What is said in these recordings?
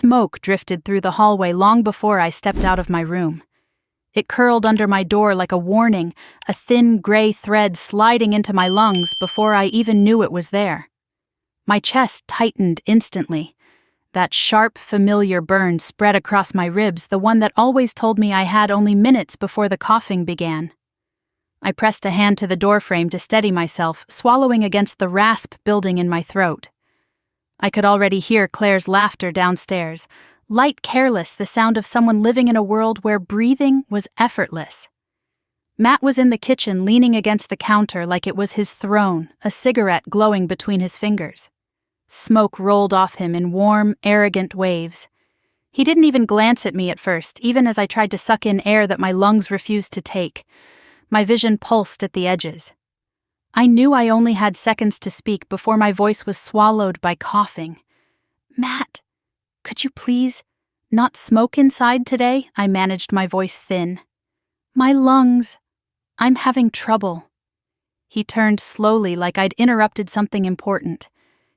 smoke drifted through the hallway long before I stepped out of my room. It curled under my door like a warning, a thin gray thread sliding into my lungs before I even knew it was there. My chest tightened instantly. That sharp, familiar burn spread across my ribs, the one that always told me I had only minutes before the coughing began. I pressed a hand to the doorframe to steady myself, swallowing against the rasp building in my throat. I could already hear Claire's laughter downstairs, light, careless, the sound of someone living in a world where breathing was effortless. Matt was in the kitchen, leaning against the counter like it was his throne, a cigarette glowing between his fingers. Smoke rolled off him in warm, arrogant waves. He didn't even glance at me at first, even as I tried to suck in air that my lungs refused to take. My vision pulsed at the edges. I knew I only had seconds to speak before my voice was swallowed by coughing. "Matt, could you please not smoke inside today?" I managed my voice thin. "My lungs. I'm having trouble." He turned slowly like I'd interrupted something important.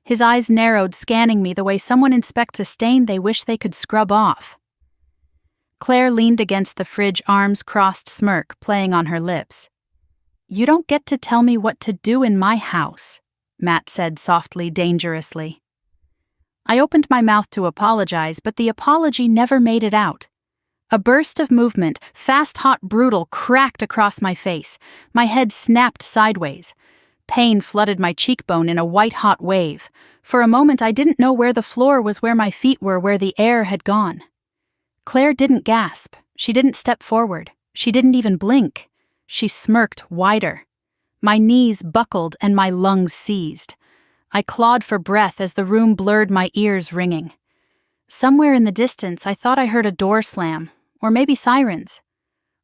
His eyes narrowed, scanning me the way someone inspects a stain they wish they could scrub off. Claire leaned against the fridge, arms crossed, smirk playing on her lips. "You don't get to tell me what to do in my house," Matt said softly, dangerously. I opened my mouth to apologize, but the apology never made it out. A burst of movement, fast, hot, brutal, cracked across my face. My head snapped sideways. Pain flooded my cheekbone in a white-hot wave. For a moment I didn't know where the floor was, where my feet were, where the air had gone. Claire didn't gasp. She didn't step forward. She didn't even blink. She smirked wider. My knees buckled and my lungs seized. I clawed for breath as the room blurred, my ears ringing. Somewhere in the distance I thought I heard a door slam, or maybe sirens.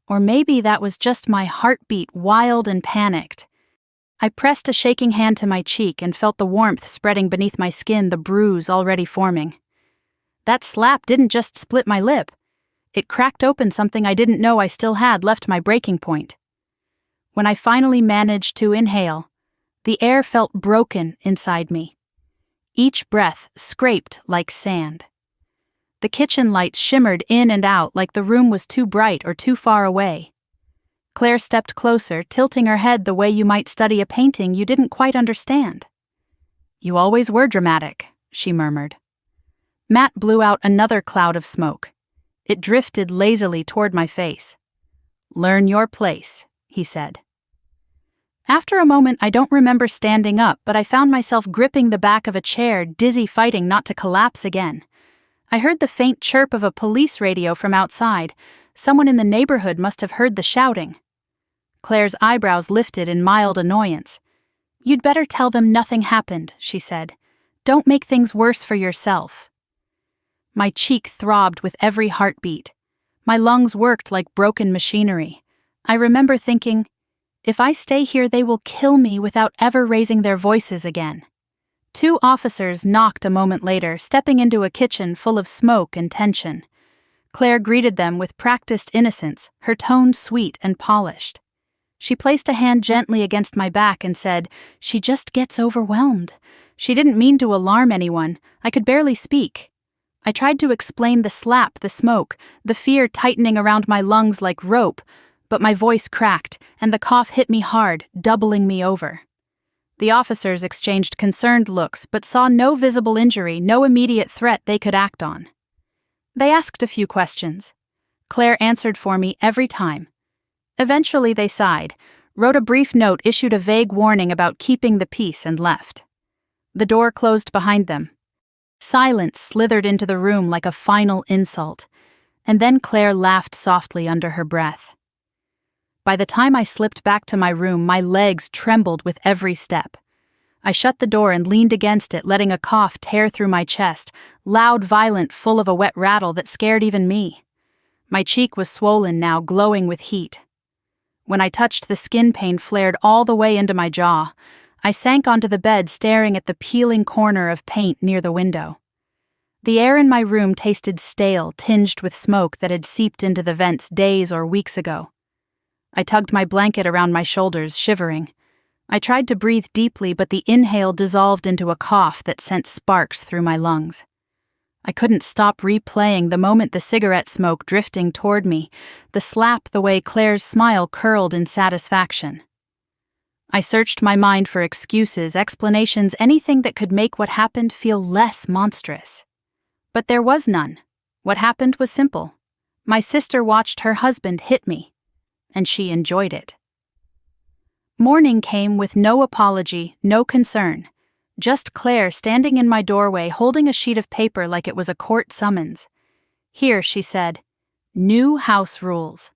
Or maybe that was just my heartbeat, wild and panicked. I pressed a shaking hand to my cheek and felt the warmth spreading beneath my skin, the bruise already forming. That slap didn't just split my lip. It cracked open something I didn't know I still had left, my breaking point. When I finally managed to inhale, the air felt broken inside me. Each breath scraped like sand. The kitchen lights shimmered in and out like the room was too bright or too far away. Claire stepped closer, tilting her head the way you might study a painting you didn't quite understand. "You always were dramatic," she murmured. Matt blew out another cloud of smoke. It drifted lazily toward my face. "Learn your place," he said. After a moment, I don't remember standing up, but I found myself gripping the back of a chair, dizzy, fighting not to collapse again. I heard the faint chirp of a police radio from outside. Someone in the neighborhood must have heard the shouting. Claire's eyebrows lifted in mild annoyance. "You'd better tell them nothing happened," she said. "Don't make things worse for yourself." My cheek throbbed with every heartbeat. My lungs worked like broken machinery. I remember thinking, if I stay here, they will kill me without ever raising their voices again. 2 officers knocked a moment later, stepping into a kitchen full of smoke and tension. Claire greeted them with practiced innocence, her tone sweet and polished. She placed a hand gently against my back and said, "She just gets overwhelmed." She didn't mean to alarm anyone. I could barely speak. I tried to explain the slap, the smoke, the fear tightening around my lungs like rope, but my voice cracked, and the cough hit me hard, doubling me over. The officers exchanged concerned looks, but saw no visible injury, no immediate threat they could act on. They asked a few questions. Claire answered for me every time. Eventually they sighed, wrote a brief note, issued a vague warning about keeping the peace, and left. The door closed behind them. Silence slithered into the room like a final insult, and then Claire laughed softly under her breath. By the time I slipped back to my room, my legs trembled with every step. I shut the door and leaned against it, letting a cough tear through my chest, loud, violent, full of a wet rattle that scared even me. My cheek was swollen now, glowing with heat. When I touched, the skin pain flared all the way into my jaw. I sank onto the bed, staring at the peeling corner of paint near the window. The air in my room tasted stale, tinged with smoke that had seeped into the vents days or weeks ago. I tugged my blanket around my shoulders, shivering. I tried to breathe deeply, but the inhale dissolved into a cough that sent sparks through my lungs. I couldn't stop replaying the moment the cigarette smoke drifting toward me, the slap, the way Claire's smile curled in satisfaction. I searched my mind for excuses, explanations, anything that could make what happened feel less monstrous. But there was none. What happened was simple. My sister watched her husband hit me, and she enjoyed it. Morning came with no apology, no concern. Just Claire standing in my doorway holding a sheet of paper like it was a court summons. Here, she said, "New house rules."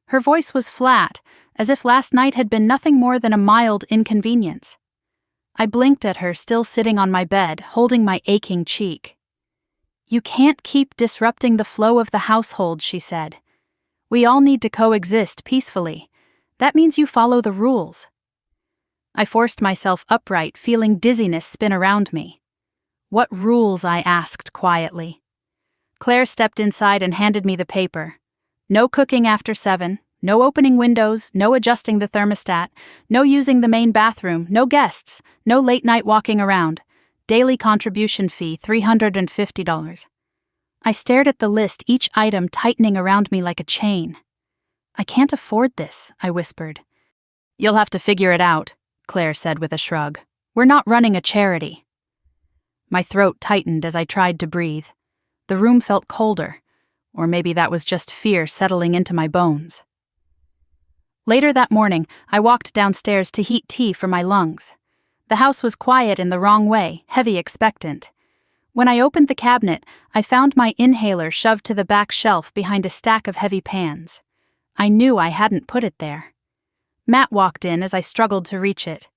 Her voice was flat, as if last night had been nothing more than a mild inconvenience. I blinked at her, still sitting on my bed, holding my aching cheek. "You can't keep disrupting the flow of the household," she said. "We all need to coexist peacefully. That means you follow the rules." I forced myself upright, feeling dizziness spin around me. "What rules?" I asked quietly. Claire stepped inside and handed me the paper. No cooking after 7, no opening windows, no adjusting the thermostat, no using the main bathroom, no guests, no late-night walking around. Daily contribution fee, $350. I stared at the list, each item tightening around me like a chain. "I can't afford this," I whispered. "You'll have to figure it out," Claire said with a shrug. "We're not running a charity." My throat tightened as I tried to breathe. The room felt colder, or maybe that was just fear settling into my bones. Later that morning, I walked downstairs to heat tea for my lungs. The house was quiet in the wrong way, heavy, expectant. When I opened the cabinet, I found my inhaler shoved to the back shelf behind a stack of heavy pans. I knew I hadn't put it there. Matt walked in as I struggled to reach it.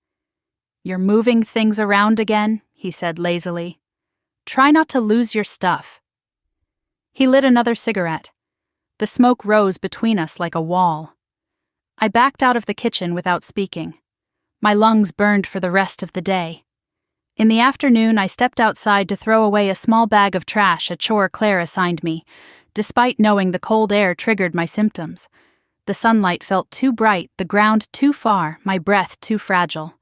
"You're moving things around again," he said lazily. "Try not to lose your stuff." He lit another cigarette. The smoke rose between us like a wall. I backed out of the kitchen without speaking. My lungs burned for the rest of the day. In the afternoon, I stepped outside to throw away a small bag of trash, a chore Claire assigned me, despite knowing the cold air triggered my symptoms. The sunlight felt too bright, the ground too far, my breath too fragile.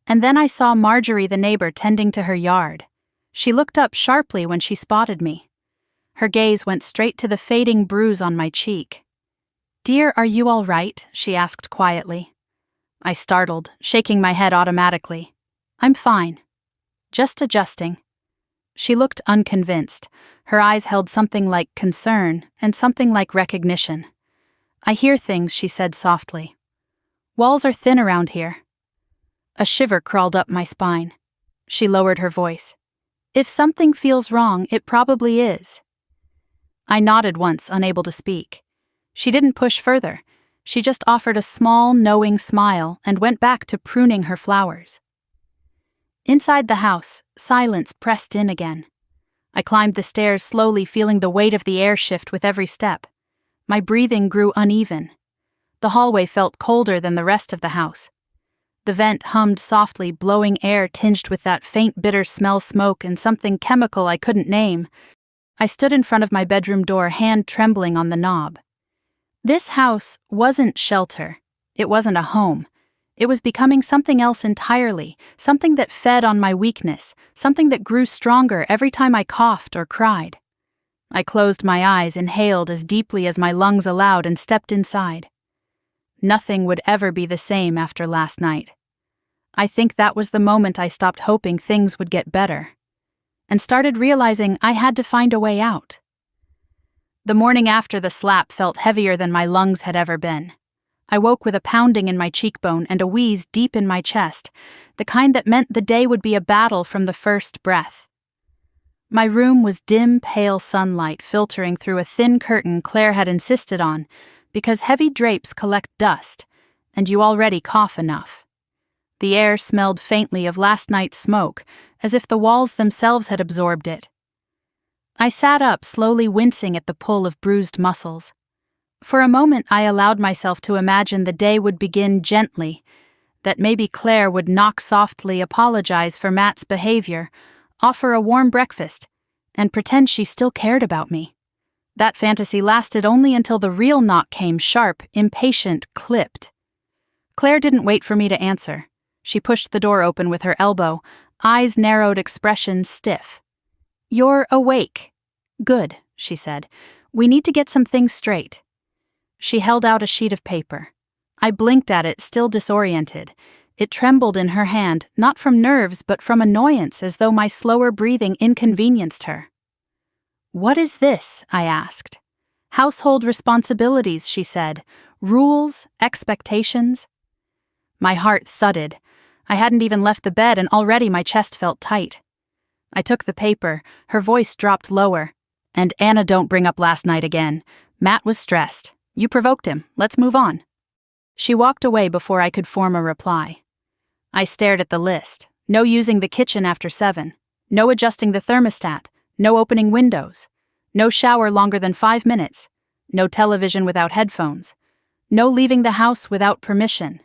And then I saw Marjorie, the neighbor, tending to her yard. She looked up sharply when she spotted me. Her gaze went straight to the fading bruise on my cheek. "Dear, are you all right?" she asked quietly. I startled, shaking my head automatically. "I'm fine. Just adjusting." She looked unconvinced. Her eyes held something like concern and something like recognition. "I hear things," she said softly. "Walls are thin around here." A shiver crawled up my spine. She lowered her voice. "If something feels wrong, it probably is." I nodded once, unable to speak. She didn't push further. She just offered a small, knowing smile and went back to pruning her flowers. Inside the house, silence pressed in again. I climbed the stairs slowly, feeling the weight of the air shift with every step. My breathing grew uneven. The hallway felt colder than the rest of the house. The vent hummed softly, blowing air tinged with that faint bitter smell, smoke, and something chemical I couldn't name. I stood in front of my bedroom door, hand trembling on the knob. This house wasn't shelter. It wasn't a home. It was becoming something else entirely, something that fed on my weakness, something that grew stronger every time I coughed or cried. I closed my eyes, inhaled as deeply as my lungs allowed, and stepped inside. Nothing would ever be the same after last night. I think that was the moment I stopped hoping things would get better, and started realizing I had to find a way out. The morning after the slap felt heavier than my lungs had ever been. I woke with a pounding in my cheekbone and a wheeze deep in my chest, the kind that meant the day would be a battle from the first breath. My room was dim, pale sunlight filtering through a thin curtain Claire had insisted on, because heavy drapes collect dust, and you already cough enough. The air smelled faintly of last night's smoke, as if the walls themselves had absorbed it. I sat up, slowly wincing at the pull of bruised muscles. For a moment I allowed myself to imagine the day would begin gently, that maybe Claire would knock softly, apologize for Matt's behavior, offer a warm breakfast, and pretend she still cared about me. That fantasy lasted only until the real knock came, sharp, impatient, clipped. Claire didn't wait for me to answer. She pushed the door open with her elbow, eyes narrowed, expression stiff. You're awake. Good, she said. We need to get some things straight. She held out a sheet of paper. I blinked at it, still disoriented. It trembled in her hand, not from nerves but from annoyance, as though my slower breathing inconvenienced her. What is this? I asked. Household responsibilities, she said. Rules, expectations. My heart thudded. I hadn't even left the bed and already my chest felt tight. I took the paper. Her voice dropped lower. And Anna, don't bring up last night again. Matt was stressed. You provoked him. Let's move on. She walked away before I could form a reply. I stared at the list. No using the kitchen after 7. No adjusting the thermostat. No opening windows. No shower longer than 5 minutes. No television without headphones. No leaving the house without permission.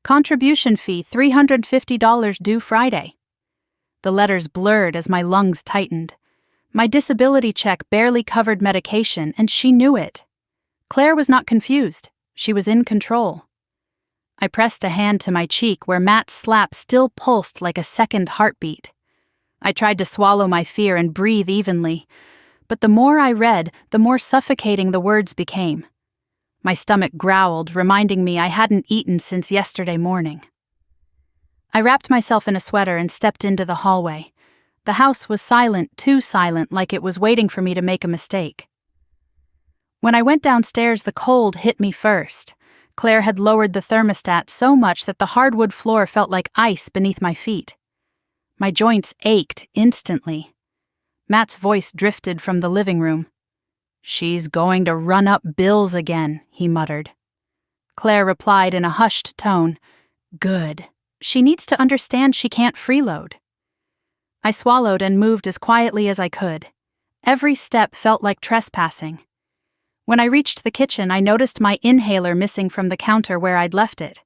Contribution fee $350 due Friday. The letters blurred as my lungs tightened. My disability check barely covered medication, and she knew it. Claire was not confused. She was in control. I pressed a hand to my cheek where Matt's slap still pulsed like a second heartbeat. I tried to swallow my fear and breathe evenly, but the more I read, the more suffocating the words became. My stomach growled, reminding me I hadn't eaten since yesterday morning. I wrapped myself in a sweater and stepped into the hallway. The house was silent, too silent, like it was waiting for me to make a mistake. When I went downstairs, the cold hit me first. Claire had lowered the thermostat so much that the hardwood floor felt like ice beneath my feet. My joints ached instantly. Matt's voice drifted from the living room. She's going to run up bills again, he muttered. Claire replied in a hushed tone, Good. She needs to understand she can't freeload. I swallowed and moved as quietly as I could. Every step felt like trespassing. When I reached the kitchen, I noticed my inhaler missing from the counter where I'd left it.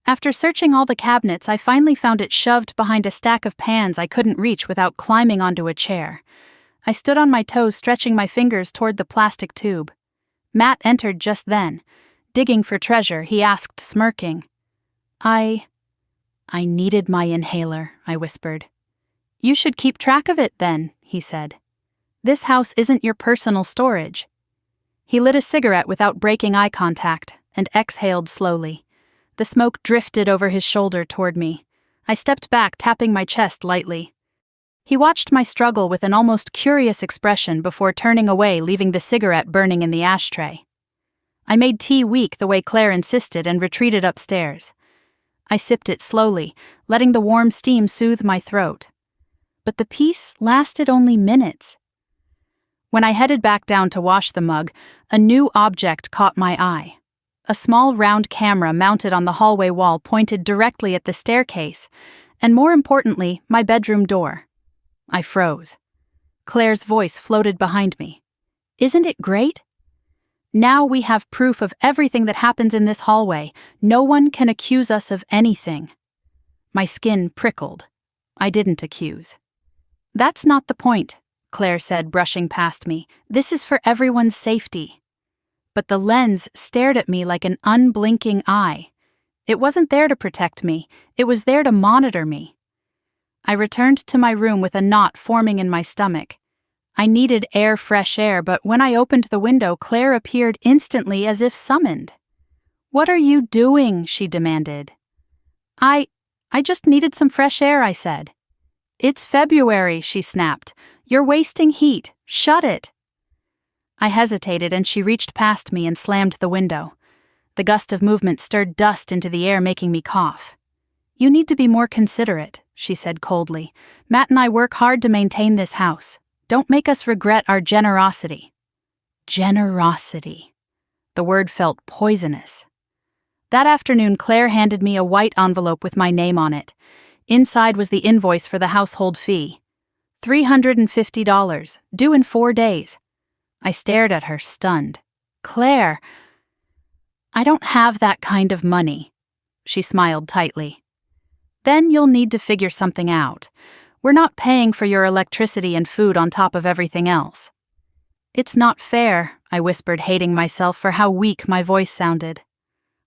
After searching all the cabinets, I finally found it shoved behind a stack of pans I couldn't reach without climbing onto a chair. I stood on my toes, stretching my fingers toward the plastic tube. Matt entered just then. Digging for treasure, he asked, smirking. I needed my inhaler, I whispered. You should keep track of it then, he said. This house isn't your personal storage. He lit a cigarette without breaking eye contact and exhaled slowly. The smoke drifted over his shoulder toward me. I stepped back, tapping my chest lightly. He watched my struggle with an almost curious expression before turning away, leaving the cigarette burning in the ashtray. I made tea weak the way Claire insisted and retreated upstairs. I sipped it slowly, letting the warm steam soothe my throat. But the peace lasted only minutes. When I headed back down to wash the mug, a new object caught my eye. A small round camera mounted on the hallway wall pointed directly at the staircase, and more importantly, my bedroom door. I froze. Claire's voice floated behind me. Isn't it great? Now we have proof of everything that happens in this hallway. No one can accuse us of anything. My skin prickled. I didn't accuse. That's not the point, Claire said, brushing past me. This is for everyone's safety. But the lens stared at me like an unblinking eye. It wasn't there to protect me. It was there to monitor me. I returned to my room with a knot forming in my stomach. I needed fresh air, but when I opened the window, Claire appeared instantly as if summoned. What are you doing? She demanded. I just needed some fresh air, I said. It's February, she snapped. You're wasting heat. Shut it. I hesitated, and she reached past me and slammed the window. The gust of movement stirred dust into the air, making me cough. You need to be more considerate, she said coldly. Matt and I work hard to maintain this house. Don't make us regret our generosity. Generosity. The word felt poisonous. That afternoon, Claire handed me a white envelope with my name on it. Inside was the invoice for the household fee. $350, due in 4 days. I stared at her, stunned. Claire, I don't have that kind of money. She smiled tightly. Then you'll need to figure something out. We're not paying for your electricity and food on top of everything else. It's not fair, I whispered, hating myself for how weak my voice sounded.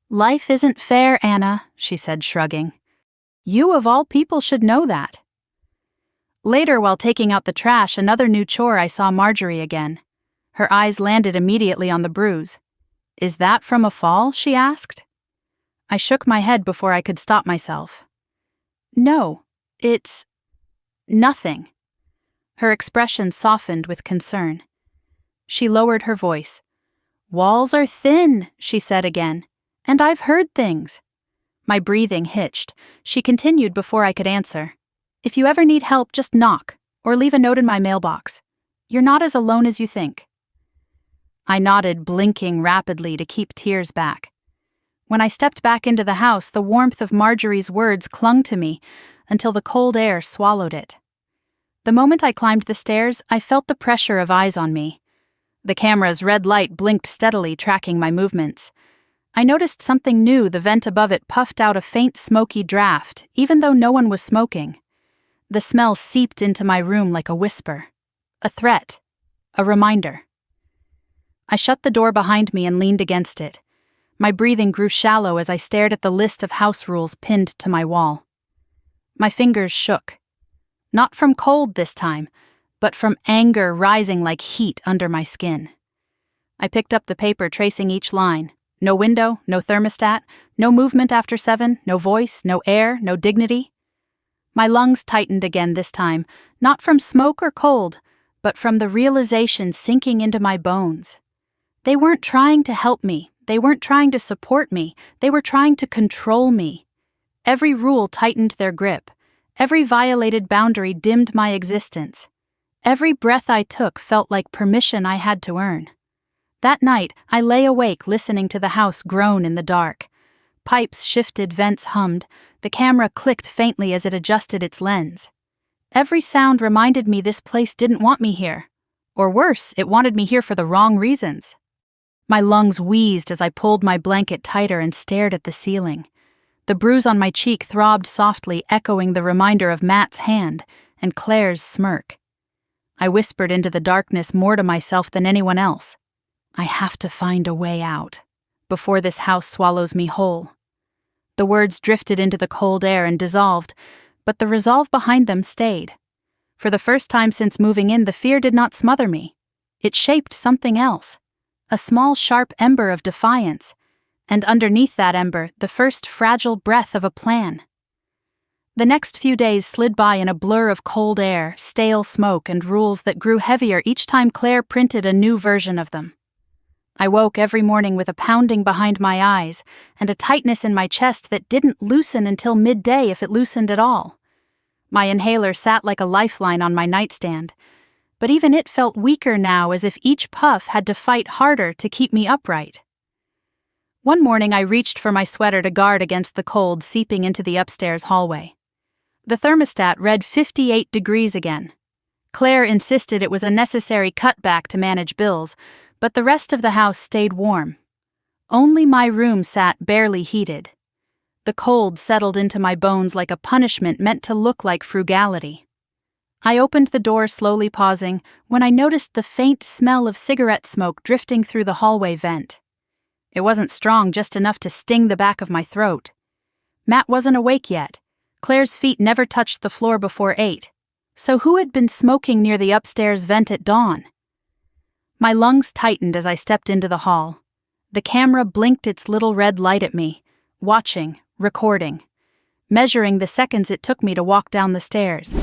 Life isn't fair, Anna, she said, shrugging. You of all people should know that. Later, while taking out the trash, another new chore, I saw Marjorie again. Her eyes landed immediately on the bruise. "Is that from a fall?" she asked. I shook my head before I could stop myself. "No, it's nothing." Her expression softened with concern. She lowered her voice. "Walls are thin," she said again, "and I've heard things." My breathing hitched. She continued before I could answer. "If you ever need help, just knock, or leave a note in my mailbox. You're not as alone as you think." I nodded, blinking rapidly to keep tears back. When I stepped back into the house, the warmth of Marjorie's words clung to me until the cold air swallowed it. The moment I climbed the stairs, I felt the pressure of eyes on me. The camera's red light blinked steadily, tracking my movements. I noticed something new. The vent above it puffed out a faint smoky draft, even though no one was smoking. The smell seeped into my room like a whisper. A threat. A reminder. I shut the door behind me and leaned against it. My breathing grew shallow as I stared at the list of house rules pinned to my wall. My fingers shook. Not from cold this time, but from anger rising like heat under my skin. I picked up the paper, tracing each line. No window, no thermostat, no movement after 7, no voice, no air, no dignity. My lungs tightened again this time, not from smoke or cold, but from the realization sinking into my bones. They weren't trying to help me, they weren't trying to support me, they were trying to control me. Every rule tightened their grip, every violated boundary dimmed my existence. Every breath I took felt like permission I had to earn. That night, I lay awake listening to the house groan in the dark. Pipes shifted, vents hummed, the camera clicked faintly as it adjusted its lens. Every sound reminded me this place didn't want me here. Or worse, it wanted me here for the wrong reasons. My lungs wheezed as I pulled my blanket tighter and stared at the ceiling. The bruise on my cheek throbbed softly, echoing the reminder of Matt's hand and Claire's smirk. I whispered into the darkness more to myself than anyone else. I have to find a way out, before this house swallows me whole. The words drifted into the cold air and dissolved, but the resolve behind them stayed. For the first time since moving in, the fear did not smother me. It shaped something else, a small sharp ember of defiance, and underneath that ember, the first fragile breath of a plan. The next few days slid by in a blur of cold air, stale smoke, and rules that grew heavier each time Claire printed a new version of them. I woke every morning with a pounding behind my eyes and a tightness in my chest that didn't loosen until midday if it loosened at all. My inhaler sat like a lifeline on my nightstand, but even it felt weaker now, as if each puff had to fight harder to keep me upright. One morning I reached for my sweater to guard against the cold seeping into the upstairs hallway. The thermostat read 58 degrees again. Claire insisted it was a necessary cutback to manage bills, but the rest of the house stayed warm. Only my room sat barely heated. The cold settled into my bones like a punishment meant to look like frugality. I opened the door, slowly pausing, when I noticed the faint smell of cigarette smoke drifting through the hallway vent. It wasn't strong, just enough to sting the back of my throat. Matt wasn't awake yet. Claire's feet never touched the floor before 8. So who had been smoking near the upstairs vent at dawn? My lungs tightened as I stepped into the hall. The camera blinked its little red light at me, watching, recording, measuring the seconds it took me to walk down the stairs.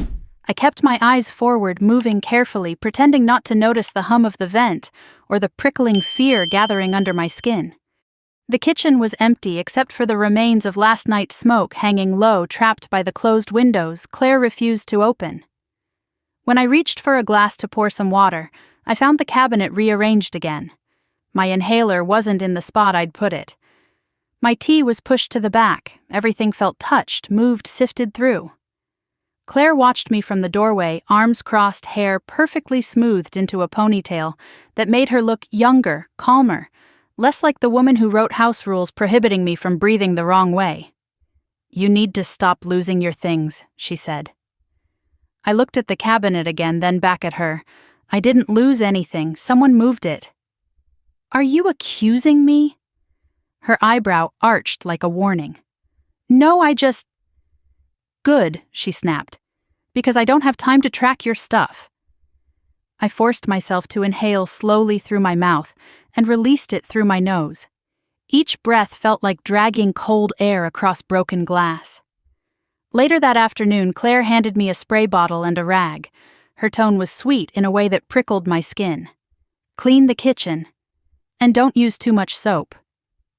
I kept my eyes forward, moving carefully, pretending not to notice the hum of the vent or the prickling fear gathering under my skin. The kitchen was empty except for the remains of last night's smoke hanging low, trapped by the closed windows Claire refused to open. When I reached for a glass to pour some water, I found the cabinet rearranged again. My inhaler wasn't in the spot I'd put it. My tea was pushed to the back. Everything felt touched, moved, sifted through. Claire watched me from the doorway, arms crossed, hair perfectly smoothed into a ponytail that made her look younger, calmer, less like the woman who wrote house rules prohibiting me from breathing the wrong way. "You need to stop losing your things," she said. I looked at the cabinet again, then back at her. I didn't lose anything. Someone moved it. "Are you accusing me?" Her eyebrow arched like a warning. "No, I just—" "Good," she snapped. Because I don't have time to track your stuff. I forced myself to inhale slowly through my mouth and released it through my nose. Each breath felt like dragging cold air across broken glass. Later that afternoon, Claire handed me a spray bottle and a rag. Her tone was sweet in a way that prickled my skin. Clean the kitchen. And don't use too much soap.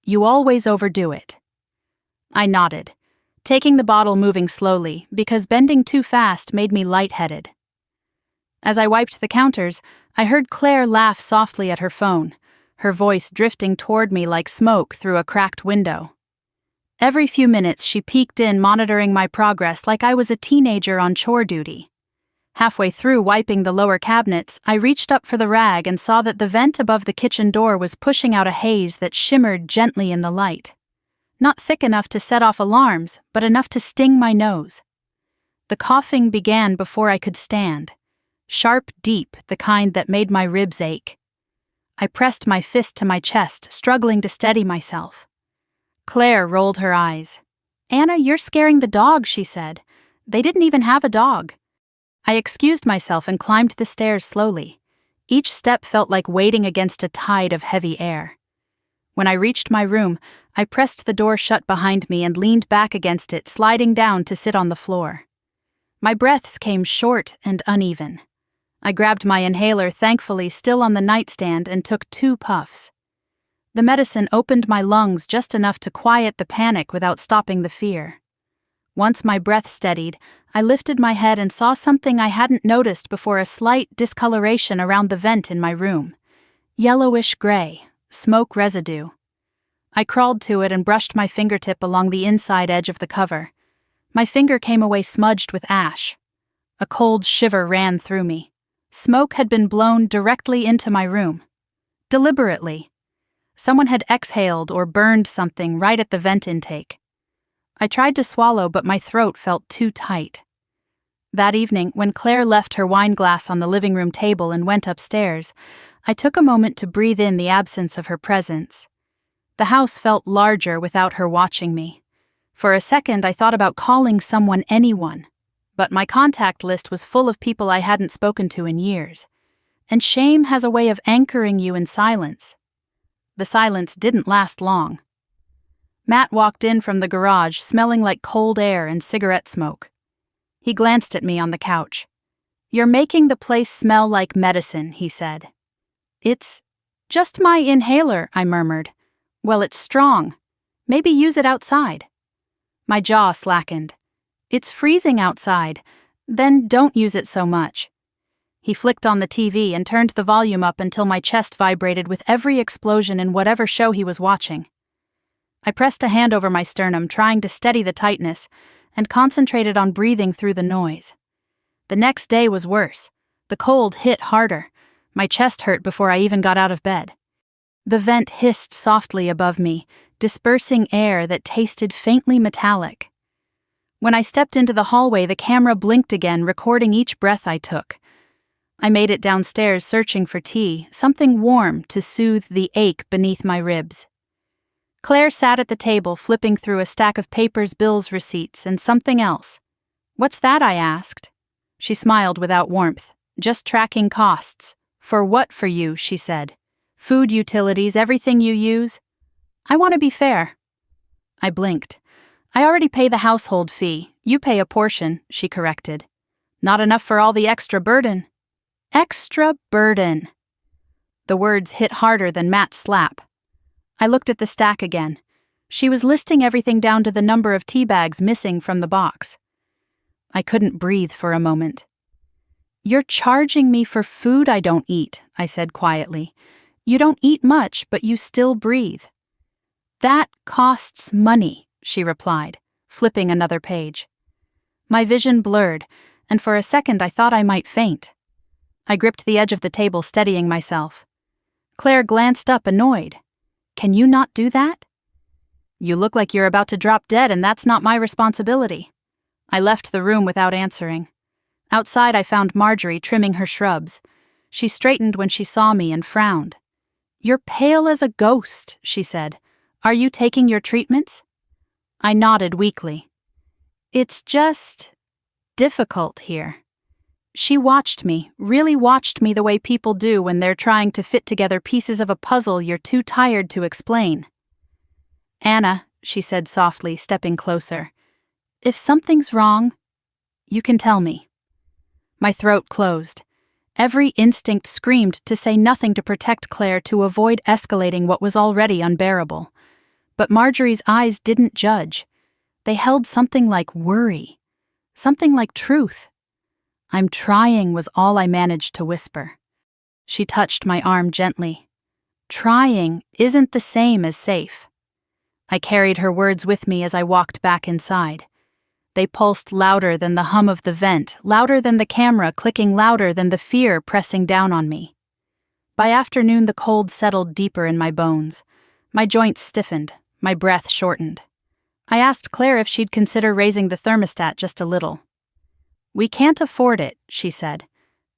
You always overdo it. I nodded, taking the bottle moving slowly because bending too fast made me lightheaded. As I wiped the counters, I heard Claire laugh softly at her phone, her voice drifting toward me like smoke through a cracked window. Every few minutes she peeked in, monitoring my progress like I was a teenager on chore duty. Halfway through wiping the lower cabinets, I reached up for the rag and saw that the vent above the kitchen door was pushing out a haze that shimmered gently in the light. Not thick enough to set off alarms, but enough to sting my nose. The coughing began before I could stand. Sharp, deep, the kind that made my ribs ache. I pressed my fist to my chest, struggling to steady myself. Claire rolled her eyes. "Anna, you're scaring the dog," she said. "They didn't even have a dog." I excused myself and climbed the stairs slowly. Each step felt like wading against a tide of heavy air. When I reached my room, I pressed the door shut behind me and leaned back against it, sliding down to sit on the floor. My breaths came short and uneven. I grabbed my inhaler, thankfully still on the nightstand, and took 2 puffs. The medicine opened my lungs just enough to quiet the panic without stopping the fear. Once my breath steadied, I lifted my head and saw something I hadn't noticed before: a slight discoloration around the vent in my room. Yellowish gray, smoke residue. I crawled to it and brushed my fingertip along the inside edge of the cover. My finger came away smudged with ash. A cold shiver ran through me. Smoke had been blown directly into my room. Deliberately. Someone had exhaled or burned something right at the vent intake. I tried to swallow, but my throat felt too tight. That evening, when Claire left her wine glass on the living room table and went upstairs, I took a moment to breathe in the absence of her presence. The house felt larger without her watching me. For a second, I thought about calling someone, anyone. But my contact list was full of people I hadn't spoken to in years. And shame has a way of anchoring you in silence. The silence didn't last long. Matt walked in from the garage, smelling like cold air and cigarette smoke. He glanced at me on the couch. "You're making the place smell like medicine," he said. "It's just my inhaler," I murmured. "Well, it's strong. Maybe use it outside." My jaw slackened. "It's freezing outside. Then don't use it so much." He flicked on the TV and turned the volume up until my chest vibrated with every explosion in whatever show he was watching. I pressed a hand over my sternum, trying to steady the tightness, and concentrated on breathing through the noise. The next day was worse. The cold hit harder. My chest hurt before I even got out of bed. The vent hissed softly above me, dispersing air that tasted faintly metallic. When I stepped into the hallway, the camera blinked again, recording each breath I took. I made it downstairs, searching for tea, something warm to soothe the ache beneath my ribs. Claire sat at the table, flipping through a stack of papers, bills, receipts, and something else. "What's that?" I asked. She smiled without warmth. "Just tracking costs." "For what for you?" she said. "Food, utilities, everything you use." "I want to be fair." I blinked. "I already pay the household fee. You pay a portion," she corrected. "Not enough for all the extra burden." Extra burden. The words hit harder than Matt's slap. I looked at the stack again. She was listing everything down to the number of tea bags missing from the box. I couldn't breathe for a moment. "You're charging me for food I don't eat," I said quietly. "You don't eat much, but you still breathe." "That costs money," she replied, flipping another page. My vision blurred, and for a second I thought I might faint. I gripped the edge of the table, steadying myself. Claire glanced up, annoyed. "Can you not do that?" "You look like you're about to drop dead, and that's not my responsibility." I left the room without answering. Outside, I found Marjorie trimming her shrubs. She straightened when she saw me and frowned. "You're pale as a ghost," she said. "Are you taking your treatments?" I nodded weakly. "It's just difficult here. She watched me, really watched me the way people do when they're trying to fit together pieces of a puzzle you're too tired to explain. "Anna," she said softly, stepping closer, "if something's wrong, you can tell me." My throat closed. Every instinct screamed to say nothing to protect Claire, to avoid escalating what was already unbearable. But Marjorie's eyes didn't judge. They held something like worry, something like truth. "I'm trying," was all I managed to whisper. She touched my arm gently. "Trying isn't the same as safe." I carried her words with me as I walked back inside. They pulsed louder than the hum of the vent, louder than the camera clicking, louder than the fear pressing down on me. By afternoon, the cold settled deeper in my bones. My joints stiffened, my breath shortened. I asked Claire if she'd consider raising the thermostat just a little. "We can't afford it," she said.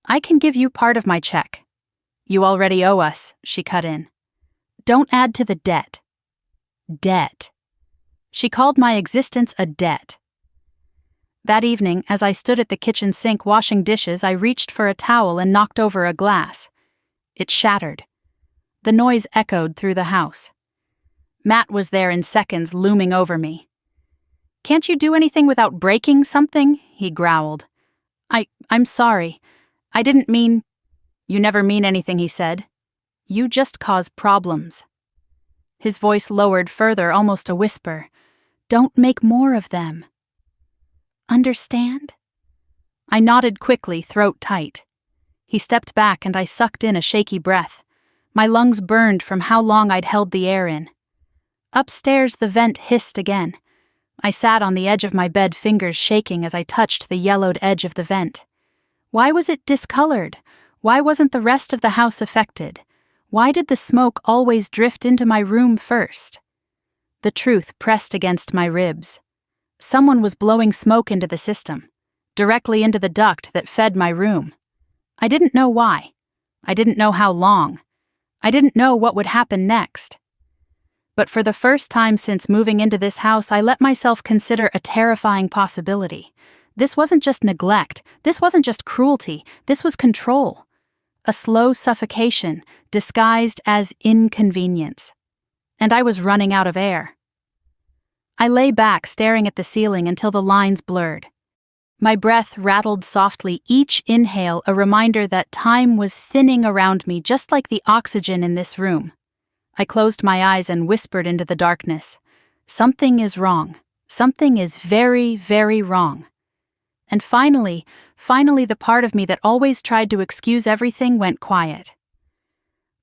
"I can give you part of my check." "You already owe us," she cut in. "Don't add to the debt." Debt. She called my existence a debt. That evening, as I stood at the kitchen sink washing dishes, I reached for a towel and knocked over a glass. It shattered. The noise echoed through the house. Matt was there in seconds, looming over me. "Can't you do anything without breaking something?" he growled. I'm sorry. I didn't mean—" "You never mean anything," he said. "You just cause problems." His voice lowered further, almost a whisper. "Don't make more of them. Understand?" I nodded quickly, throat tight. He stepped back and I sucked in a shaky breath. My lungs burned from how long I'd held the air in. Upstairs, the vent hissed again. I sat on the edge of my bed, fingers shaking as I touched the yellowed edge of the vent. Why was it discolored? Why wasn't the rest of the house affected? Why did the smoke always drift into my room first? The truth pressed against my ribs. Someone was blowing smoke into the system, directly into the duct that fed my room. I didn't know why. I didn't know how long. I didn't know what would happen next. But for the first time since moving into this house, I let myself consider a terrifying possibility. This wasn't just neglect. This wasn't just cruelty. This was control. A slow suffocation disguised as inconvenience. And I was running out of air. I lay back, staring at the ceiling until the lines blurred. My breath rattled softly, each inhale a reminder that time was thinning around me, just like the oxygen in this room. I closed my eyes and whispered into the darkness. Something is wrong. Something is very, very wrong. And finally, the part of me that always tried to excuse everything went quiet.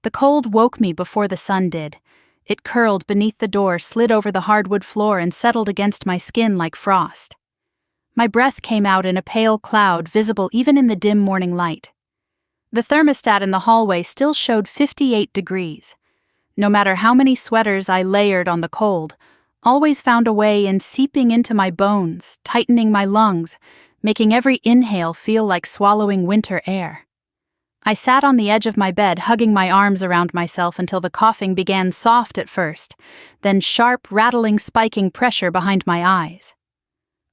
The cold woke me before the sun did. It curled beneath the door, slid over the hardwood floor, and settled against my skin like frost. My breath came out in a pale cloud, visible even in the dim morning light. The thermostat in the hallway still showed 58 degrees. No matter how many sweaters I layered on the cold, always found a way in seeping into my bones, tightening my lungs, making every inhale feel like swallowing winter air. I sat on the edge of my bed, hugging my arms around myself until the coughing began soft at first, then sharp, rattling, spiking pressure behind my eyes.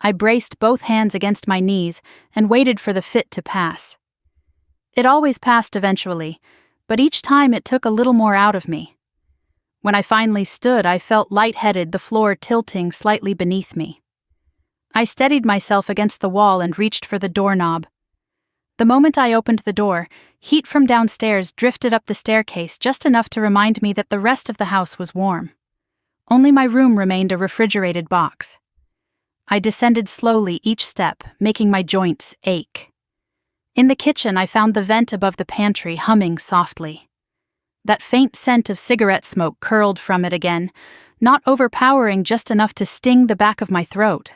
I braced both hands against my knees and waited for the fit to pass. It always passed eventually, but each time it took a little more out of me. When I finally stood, I felt lightheaded, the floor tilting slightly beneath me. I steadied myself against the wall and reached for the doorknob. The moment I opened the door, heat from downstairs drifted up the staircase, just enough to remind me that the rest of the house was warm. Only my room remained a refrigerated box. I descended slowly each step, making my joints ache. In the kitchen, I found the vent above the pantry humming softly. That faint scent of cigarette smoke curled from it again, not overpowering, just enough to sting the back of my throat.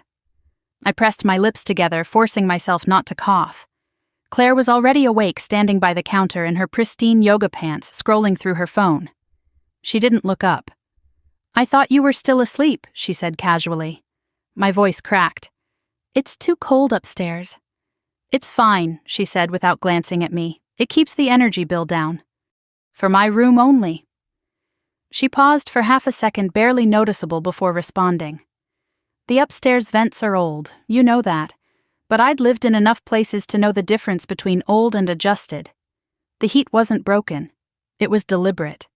I pressed my lips together, forcing myself not to cough. Claire was already awake, standing by the counter in her pristine yoga pants, scrolling through her phone. She didn't look up. "I thought you were still asleep," she said casually. My voice cracked. "It's too cold upstairs." "It's fine," she said without glancing at me. "It keeps the energy bill down." "For my room only." She paused for half a second, barely noticeable, before responding. "The upstairs vents are old, you know that. but I'd lived in enough places to know the difference between old and adjusted. The heat wasn't broken. It was deliberate.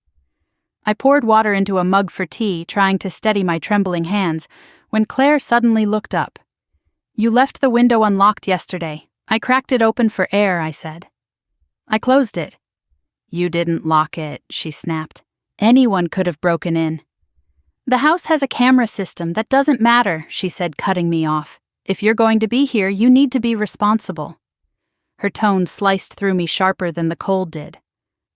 I poured water into a mug for tea, trying to steady my trembling hands, when Claire suddenly looked up. "You left the window unlocked yesterday. I cracked it open for air," I said. "I closed it." "You didn't lock it," she snapped. "Anyone could have broken in." "The house has a camera system. That doesn't matter," she said, cutting me off. "If you're going to be here, you need to be responsible." Her tone sliced through me sharper than the cold did.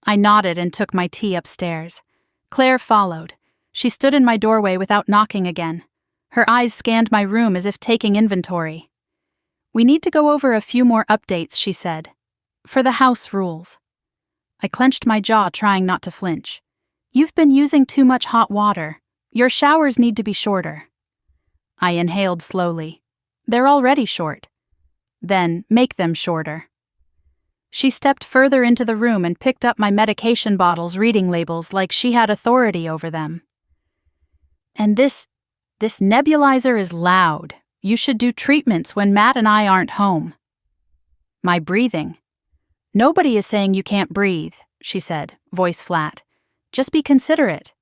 I nodded and took my tea upstairs. Claire followed. She stood in my doorway without knocking again. Her eyes scanned my room as if taking inventory. "We need to go over a few more updates," she said. "For the house rules." I clenched my jaw, trying not to flinch. "You've been using too much hot water. Your showers need to be shorter." I inhaled slowly. "They're already short." "Then make them shorter." She stepped further into the room and picked up my medication bottles, reading labels like she had authority over them. "And this nebulizer is loud. You should do treatments when Matt and I aren't home." "My breathing." "Nobody is saying you can't breathe," she said, voice flat. "Just be considerate."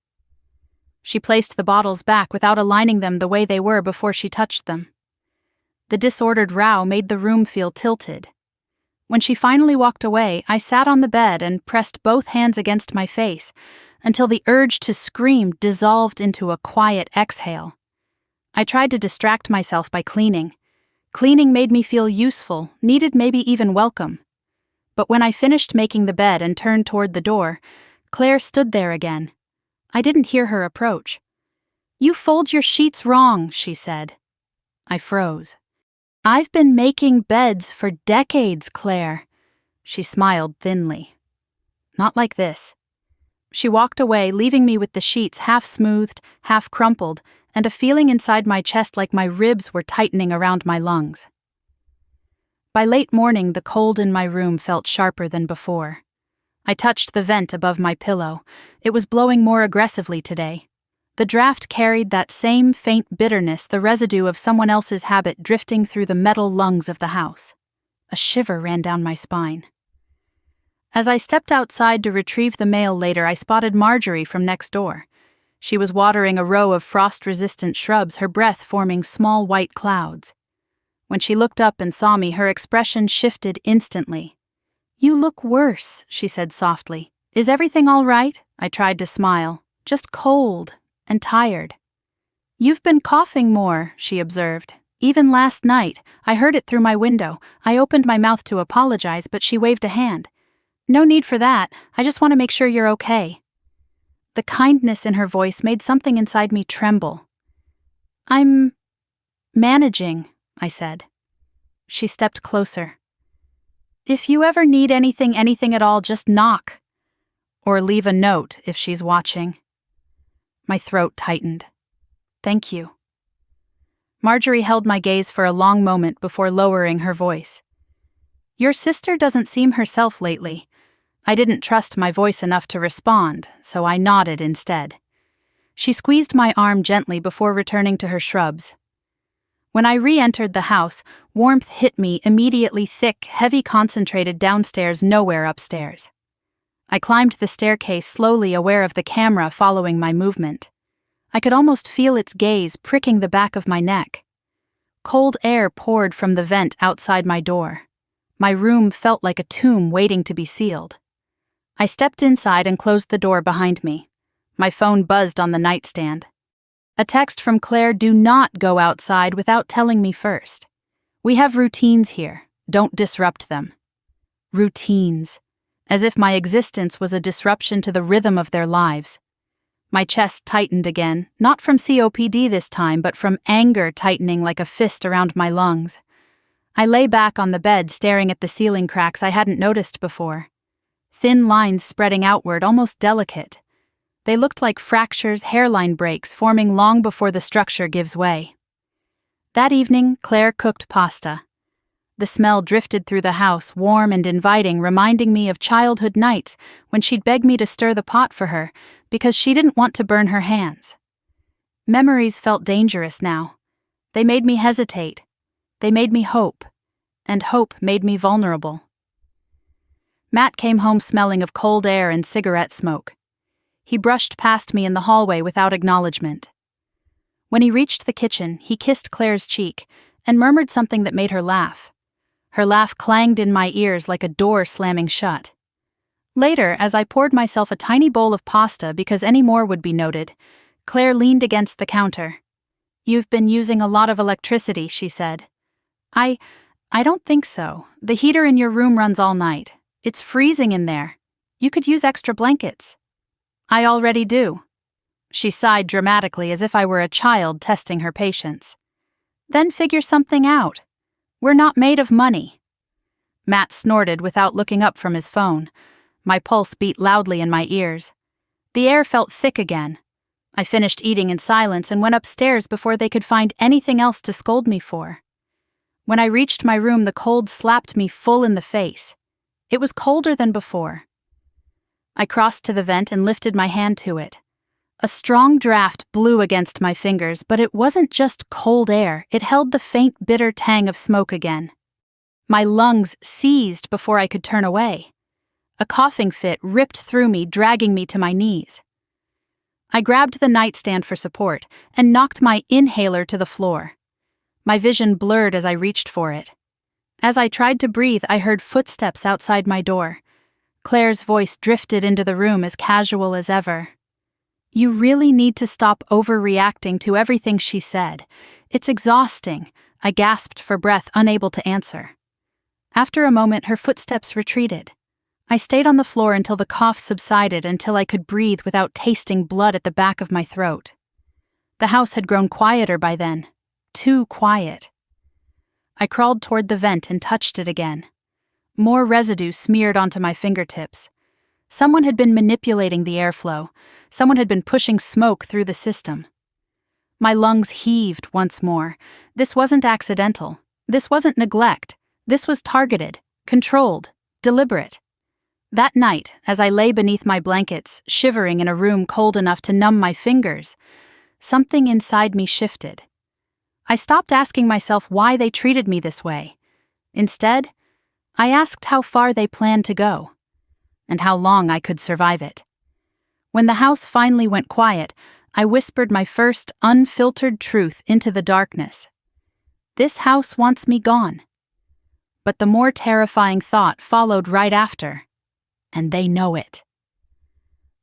She placed the bottles back without aligning them the way they were before she touched them. The disordered row made the room feel tilted. When she finally walked away, I sat on the bed and pressed both hands against my face until the urge to scream dissolved into a quiet exhale. I tried to distract myself by cleaning. Cleaning made me feel useful, needed, maybe even welcome. But when I finished making the bed and turned toward the door, Claire stood there again. I didn't hear her approach. "You fold your sheets wrong," she said. I froze. "I've been making beds for decades, Claire." She smiled thinly. "Not like this." She walked away, leaving me with the sheets half smoothed, half crumpled, and a feeling inside my chest like my ribs were tightening around my lungs. By late morning, the cold in my room felt sharper than before. I touched the vent above my pillow. It was blowing more aggressively today. The draft carried that same faint bitterness, the residue of someone else's habit drifting through the metal lungs of the house. A shiver ran down my spine. As I stepped outside to retrieve the mail later, I spotted Marjorie from next door. She was watering a row of frost-resistant shrubs, her breath forming small white clouds. When she looked up and saw me, her expression shifted instantly. "You look worse," she said softly. "Is everything all right?" I tried to smile. "Just cold and tired." "You've been coughing more," she observed. "Even last night, I heard it through my window. I opened my mouth to apologize, but she waved a hand. No need for that. I just want to make sure you're okay." The kindness in her voice made something inside me tremble. "I'm managing," I said. She stepped closer. "If you ever need anything at all, just knock. Or leave a note if she's watching." My throat tightened. "Thank you." Marjorie held my gaze for a long moment before lowering her voice. "Your sister doesn't seem herself lately." I didn't trust my voice enough to respond, so I nodded instead. She squeezed my arm gently before returning to her shrubs. When I re-entered the house, warmth hit me immediately, thick, heavy, concentrated downstairs, nowhere upstairs. I climbed the staircase slowly, aware of the camera following my movement. I could almost feel its gaze pricking the back of my neck. Cold air poured from the vent outside my door. My room felt like a tomb waiting to be sealed. I stepped inside and closed the door behind me. My phone buzzed on the nightstand. A text from Claire: "Do not go outside without telling me first. We have routines here. Don't disrupt them." Routines. As if my existence was a disruption to the rhythm of their lives. My chest tightened again, not from COPD this time, but from anger tightening like a fist around my lungs. I lay back on the bed, staring at the ceiling cracks I hadn't noticed before. Thin lines spreading outward, almost delicate. They looked like fractures, hairline breaks, forming long before the structure gives way. That evening, Claire cooked pasta. The smell drifted through the house, warm and inviting, reminding me of childhood nights when she'd beg me to stir the pot for her because she didn't want to burn her hands. Memories felt dangerous now. They made me hesitate. They made me hope. and hope made me vulnerable. Matt came home smelling of cold air and cigarette smoke. He brushed past me in the hallway without acknowledgement. When he reached the kitchen, he kissed Claire's cheek and murmured something that made her laugh. Her laugh clanged in my ears like a door slamming shut. Later, as I poured myself a tiny bowl of pasta because any more would be noted, Claire leaned against the counter. "You've been using a lot of electricity," she said. I don't think so. The heater in your room runs all night. It's freezing in there. You could use extra blankets." "I already do." She sighed dramatically as if I were a child testing her patience. "Then figure something out. We're not made of money." Matt snorted without looking up from his phone. My pulse beat loudly in my ears. The air felt thick again. I finished eating in silence and went upstairs before they could find anything else to scold me for. When I reached my room, the cold slapped me full in the face. It was colder than before. I crossed to the vent and lifted my hand to it. A strong draft blew against my fingers, but it wasn't just cold air, it held the faint, bitter tang of smoke again. My lungs seized before I could turn away. A coughing fit ripped through me, dragging me to my knees. I grabbed the nightstand for support and knocked my inhaler to the floor. My vision blurred as I reached for it. As I tried to breathe, I heard footsteps outside my door. Claire's voice drifted into the room as casual as ever. "You really need to stop overreacting to everything she said. It's exhausting," I gasped for breath, unable to answer. After a moment, her footsteps retreated. I stayed on the floor until the cough subsided, until I could breathe without tasting blood at the back of my throat. The house had grown quieter by then. Too quiet. I crawled toward the vent and touched it again. More residue smeared onto my fingertips. Someone had been manipulating the airflow. Someone had been pushing smoke through the system. My lungs heaved once more. This wasn't accidental. This wasn't neglect. This was targeted, controlled, deliberate. That night, as I lay beneath my blankets, shivering in a room cold enough to numb my fingers, something inside me shifted. I stopped asking myself why they treated me this way. Instead, I asked how far they planned to go, and how long I could survive it. When the house finally went quiet, I whispered my first unfiltered truth into the darkness. This house wants me gone. But the more terrifying thought followed right after, and they know it.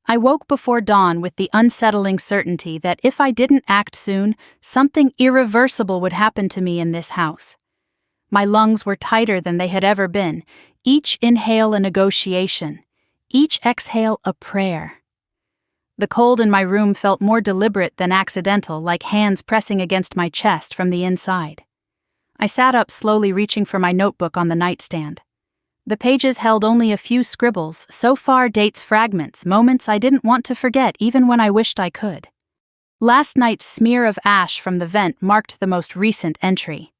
I woke before dawn with the unsettling certainty that if I didn't act soon, something irreversible would happen to me in this house. My lungs were tighter than they had ever been, each inhale a negotiation, each exhale a prayer. The cold in my room felt more deliberate than accidental, like hands pressing against my chest from the inside. I sat up, slowly reaching for my notebook on the nightstand. The pages held only a few scribbles, so far dates fragments, moments I didn't want to forget even when I wished I could. Last night's smear of ash from the vent marked the most recent entry.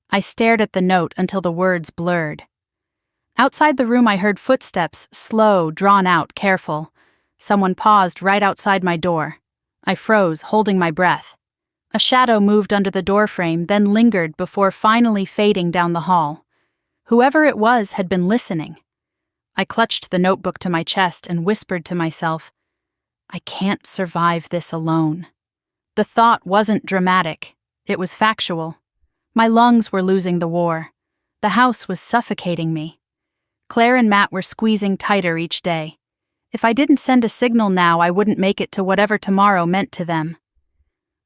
I stared at the note until the words blurred. Outside the room I heard footsteps, slow, drawn out, careful. Someone paused right outside my door. I froze, holding my breath. A shadow moved under the doorframe, then lingered before finally fading down the hall. Whoever it was had been listening. I clutched the notebook to my chest and whispered to myself, "I can't survive this alone." The thought wasn't dramatic. It was factual. My lungs were losing the war. The house was suffocating me. Claire and Matt were squeezing tighter each day. If I didn't send a signal now, I wouldn't make it to whatever tomorrow meant to them.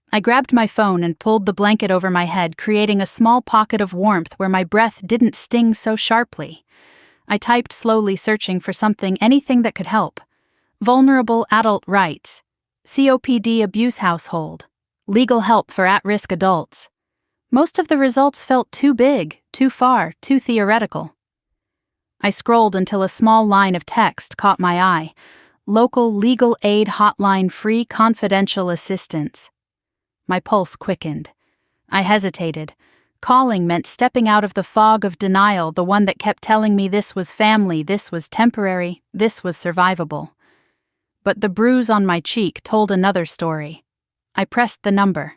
I grabbed my phone and pulled the blanket over my head, creating a small pocket of warmth where my breath didn't sting so sharply. I typed slowly, searching for anything that could help. Vulnerable adult rights, COPD abuse household, legal help for at-risk adults. Most of the results felt too big, too far, too theoretical. I scrolled until a small line of text caught my eye. Local legal aid hotline, free confidential assistance. My pulse quickened. I hesitated. Calling meant stepping out of the fog of denial, the one that kept telling me this was family, this was temporary, this was survivable. But the bruise on my cheek told another story. I pressed the number.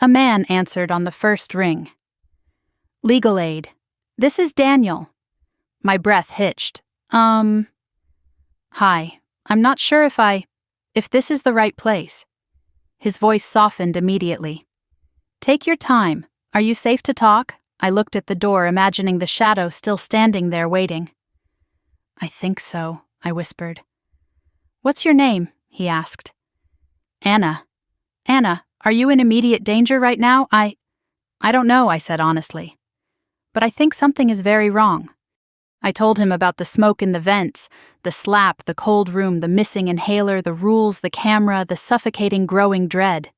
A man answered on the first ring. "Legal aid. This is Daniel. My breath hitched. Hi. I'm not sure if this is the right place. His voice softened immediately. Take your time. Are you safe to talk? I looked at the door, imagining the shadow still standing there waiting. I think so, I whispered. What's your name? He asked. Anna. Anna, are you in immediate danger right now? I don't know, I said honestly. But I think something is very wrong. I told him about the smoke in the vents, the slap, the cold room, the missing inhaler, the rules, the camera, the suffocating growing dread.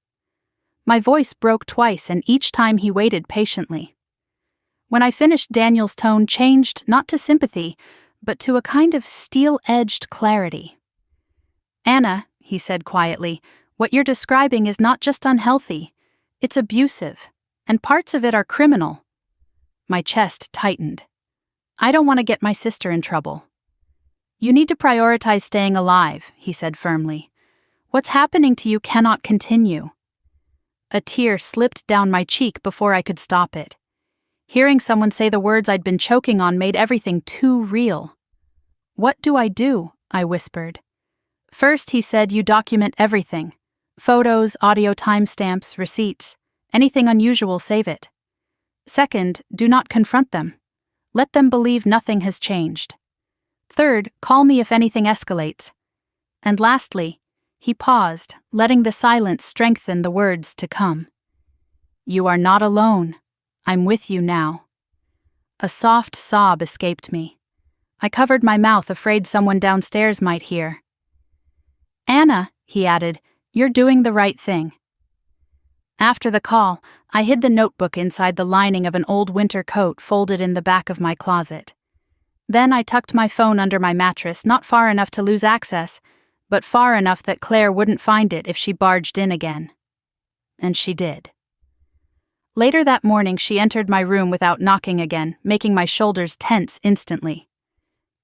My voice broke twice, and each time he waited patiently. When I finished, Daniel's tone changed not to sympathy, but to a kind of steel-edged clarity. Anna, he said quietly, what you're describing is not just unhealthy, it's abusive, and parts of it are criminal. My chest tightened. I don't want to get my sister in trouble. You need to prioritize staying alive, he said firmly. What's happening to you cannot continue. A tear slipped down my cheek before I could stop it. Hearing someone say the words I'd been choking on made everything too real. What do? I whispered. First, he said, you document everything. Photos, audio timestamps, receipts. Anything unusual, save it. Second, do not confront them. Let them believe nothing has changed. Third, call me if anything escalates. And lastly, he paused, letting the silence strengthen the words to come. You are not alone. I'm with you now. A soft sob escaped me. I covered my mouth, afraid someone downstairs might hear. Anna, he added, you're doing the right thing. After the call, I hid the notebook inside the lining of an old winter coat folded in the back of my closet. Then I tucked my phone under my mattress, not far enough to lose access, but far enough that Claire wouldn't find it if she barged in again. And she did. Later that morning, she entered my room without knocking again, making my shoulders tense instantly.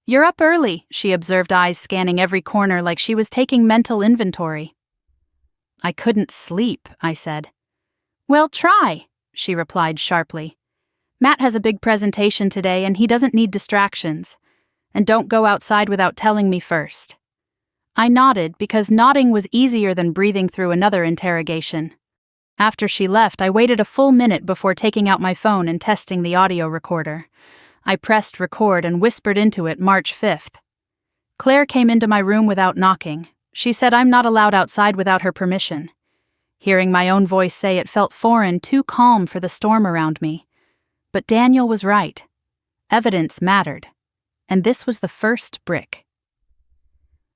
You're up early, she observed, eyes scanning every corner like she was taking mental inventory. I couldn't sleep, I said. Well, try, she replied sharply. Matt has a big presentation today and he doesn't need distractions. And don't go outside without telling me first. I nodded because nodding was easier than breathing through another interrogation. After she left, I waited a full minute before taking out my phone and testing the audio recorder. I pressed record and whispered into it March 5th. Claire came into my room without knocking. She said I'm not allowed outside without her permission. Hearing my own voice say it felt foreign, too calm for the storm around me. But Daniel was right. Evidence mattered. And this was the first brick.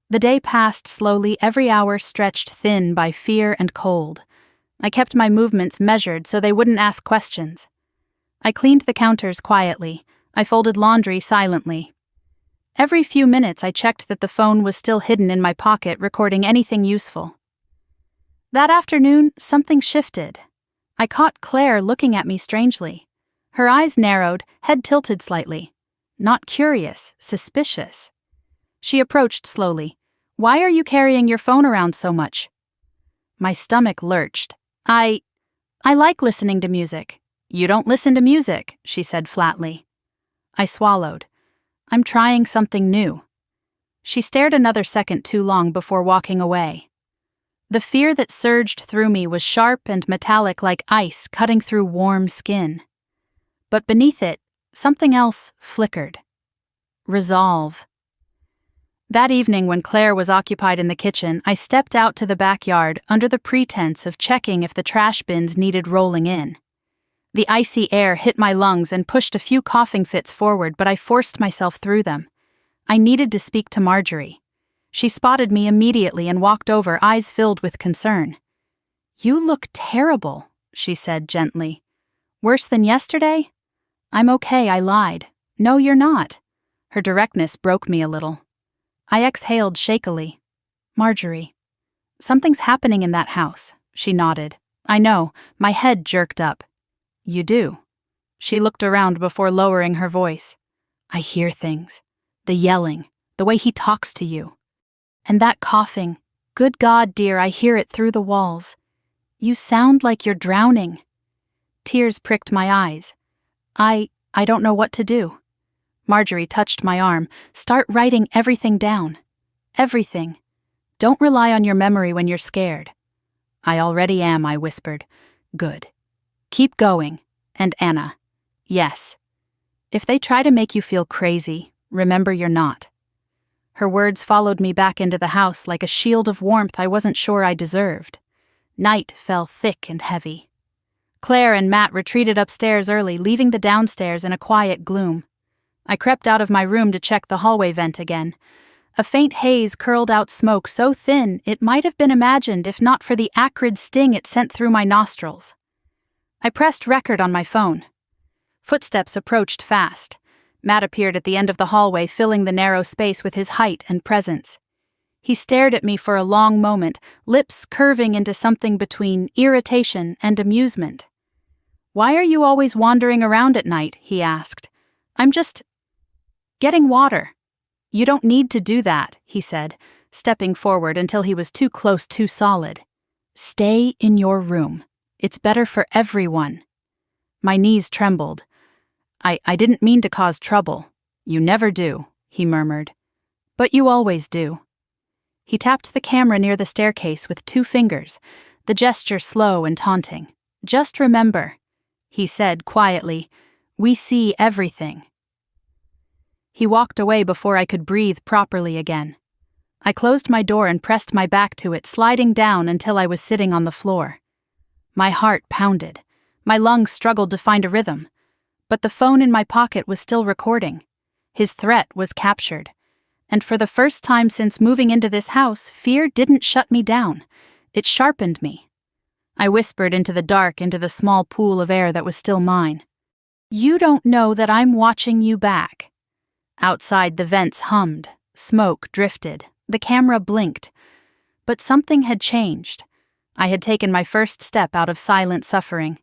The day passed slowly, every hour stretched thin by fear and cold. I kept my movements measured so they wouldn't ask questions. I cleaned the counters quietly. I folded laundry silently. Every few minutes I checked that the phone was still hidden in my pocket, recording anything useful. That afternoon, something shifted. I caught Claire looking at me strangely. Her eyes narrowed, head tilted slightly. Not curious, suspicious. She approached slowly. Why are you carrying your phone around so much? My stomach lurched. I like listening to music. You don't listen to music, she said flatly. I swallowed. I'm trying something new. She stared another second too long before walking away. The fear that surged through me was sharp and metallic like ice cutting through warm skin. But beneath it, something else flickered. Resolve. That evening, when Claire was occupied in the kitchen, I stepped out to the backyard under the pretense of checking if the trash bins needed rolling in. The icy air hit my lungs and pushed a few coughing fits forward, but I forced myself through them. I needed to speak to Marjorie. She spotted me immediately and walked over, eyes filled with concern. You look terrible, she said gently. Worse than yesterday? I'm okay, I lied. No, you're not. Her directness broke me a little. I exhaled shakily. Marjorie. Something's happening in that house, she nodded. I know, my head jerked up. You do? She looked around before lowering her voice. I hear things. The yelling, the way he talks to you. And that coughing. Good God, dear, I hear it through the walls. You sound like you're drowning. Tears pricked my eyes. I don't know what to do. Marjorie touched my arm. Start writing everything down. Everything. Don't rely on your memory when you're scared. I already am, I whispered. Good. Keep going. And Anna. Yes. If they try to make you feel crazy, remember you're not. Her words followed me back into the house like a shield of warmth I wasn't sure I deserved. Night fell thick and heavy. Claire and Matt retreated upstairs early, leaving the downstairs in a quiet gloom. I crept out of my room to check the hallway vent again. A faint haze curled out smoke so thin it might have been imagined if not for the acrid sting it sent through my nostrils. I pressed record on my phone. Footsteps approached fast. Matt appeared at the end of the hallway, filling the narrow space with his height and presence. He stared at me for a long moment, lips curving into something between irritation and amusement. "Why are you always wandering around at night?" he asked. "I'm just getting water." "You don't need to do that," he said, stepping forward until he was too close, too solid. "Stay in your room. It's better for everyone." My knees trembled. I didn't mean to cause trouble." "You never do," he murmured. "But you always do." He tapped the camera near the staircase with 2 fingers, the gesture slow and taunting. "Just remember," he said quietly, "we see everything." He walked away before I could breathe properly again. I closed my door and pressed my back to it, sliding down until I was sitting on the floor. My heart pounded. My lungs struggled to find a rhythm. But the phone in my pocket was still recording. His threat was captured. And for the first time since moving into this house, fear didn't shut me down. It sharpened me. I whispered into the dark, into the small pool of air that was still mine. "You don't know that I'm watching you back." Outside, the vents hummed. Smoke drifted. The camera blinked. But something had changed. I had taken my first step out of silent suffering.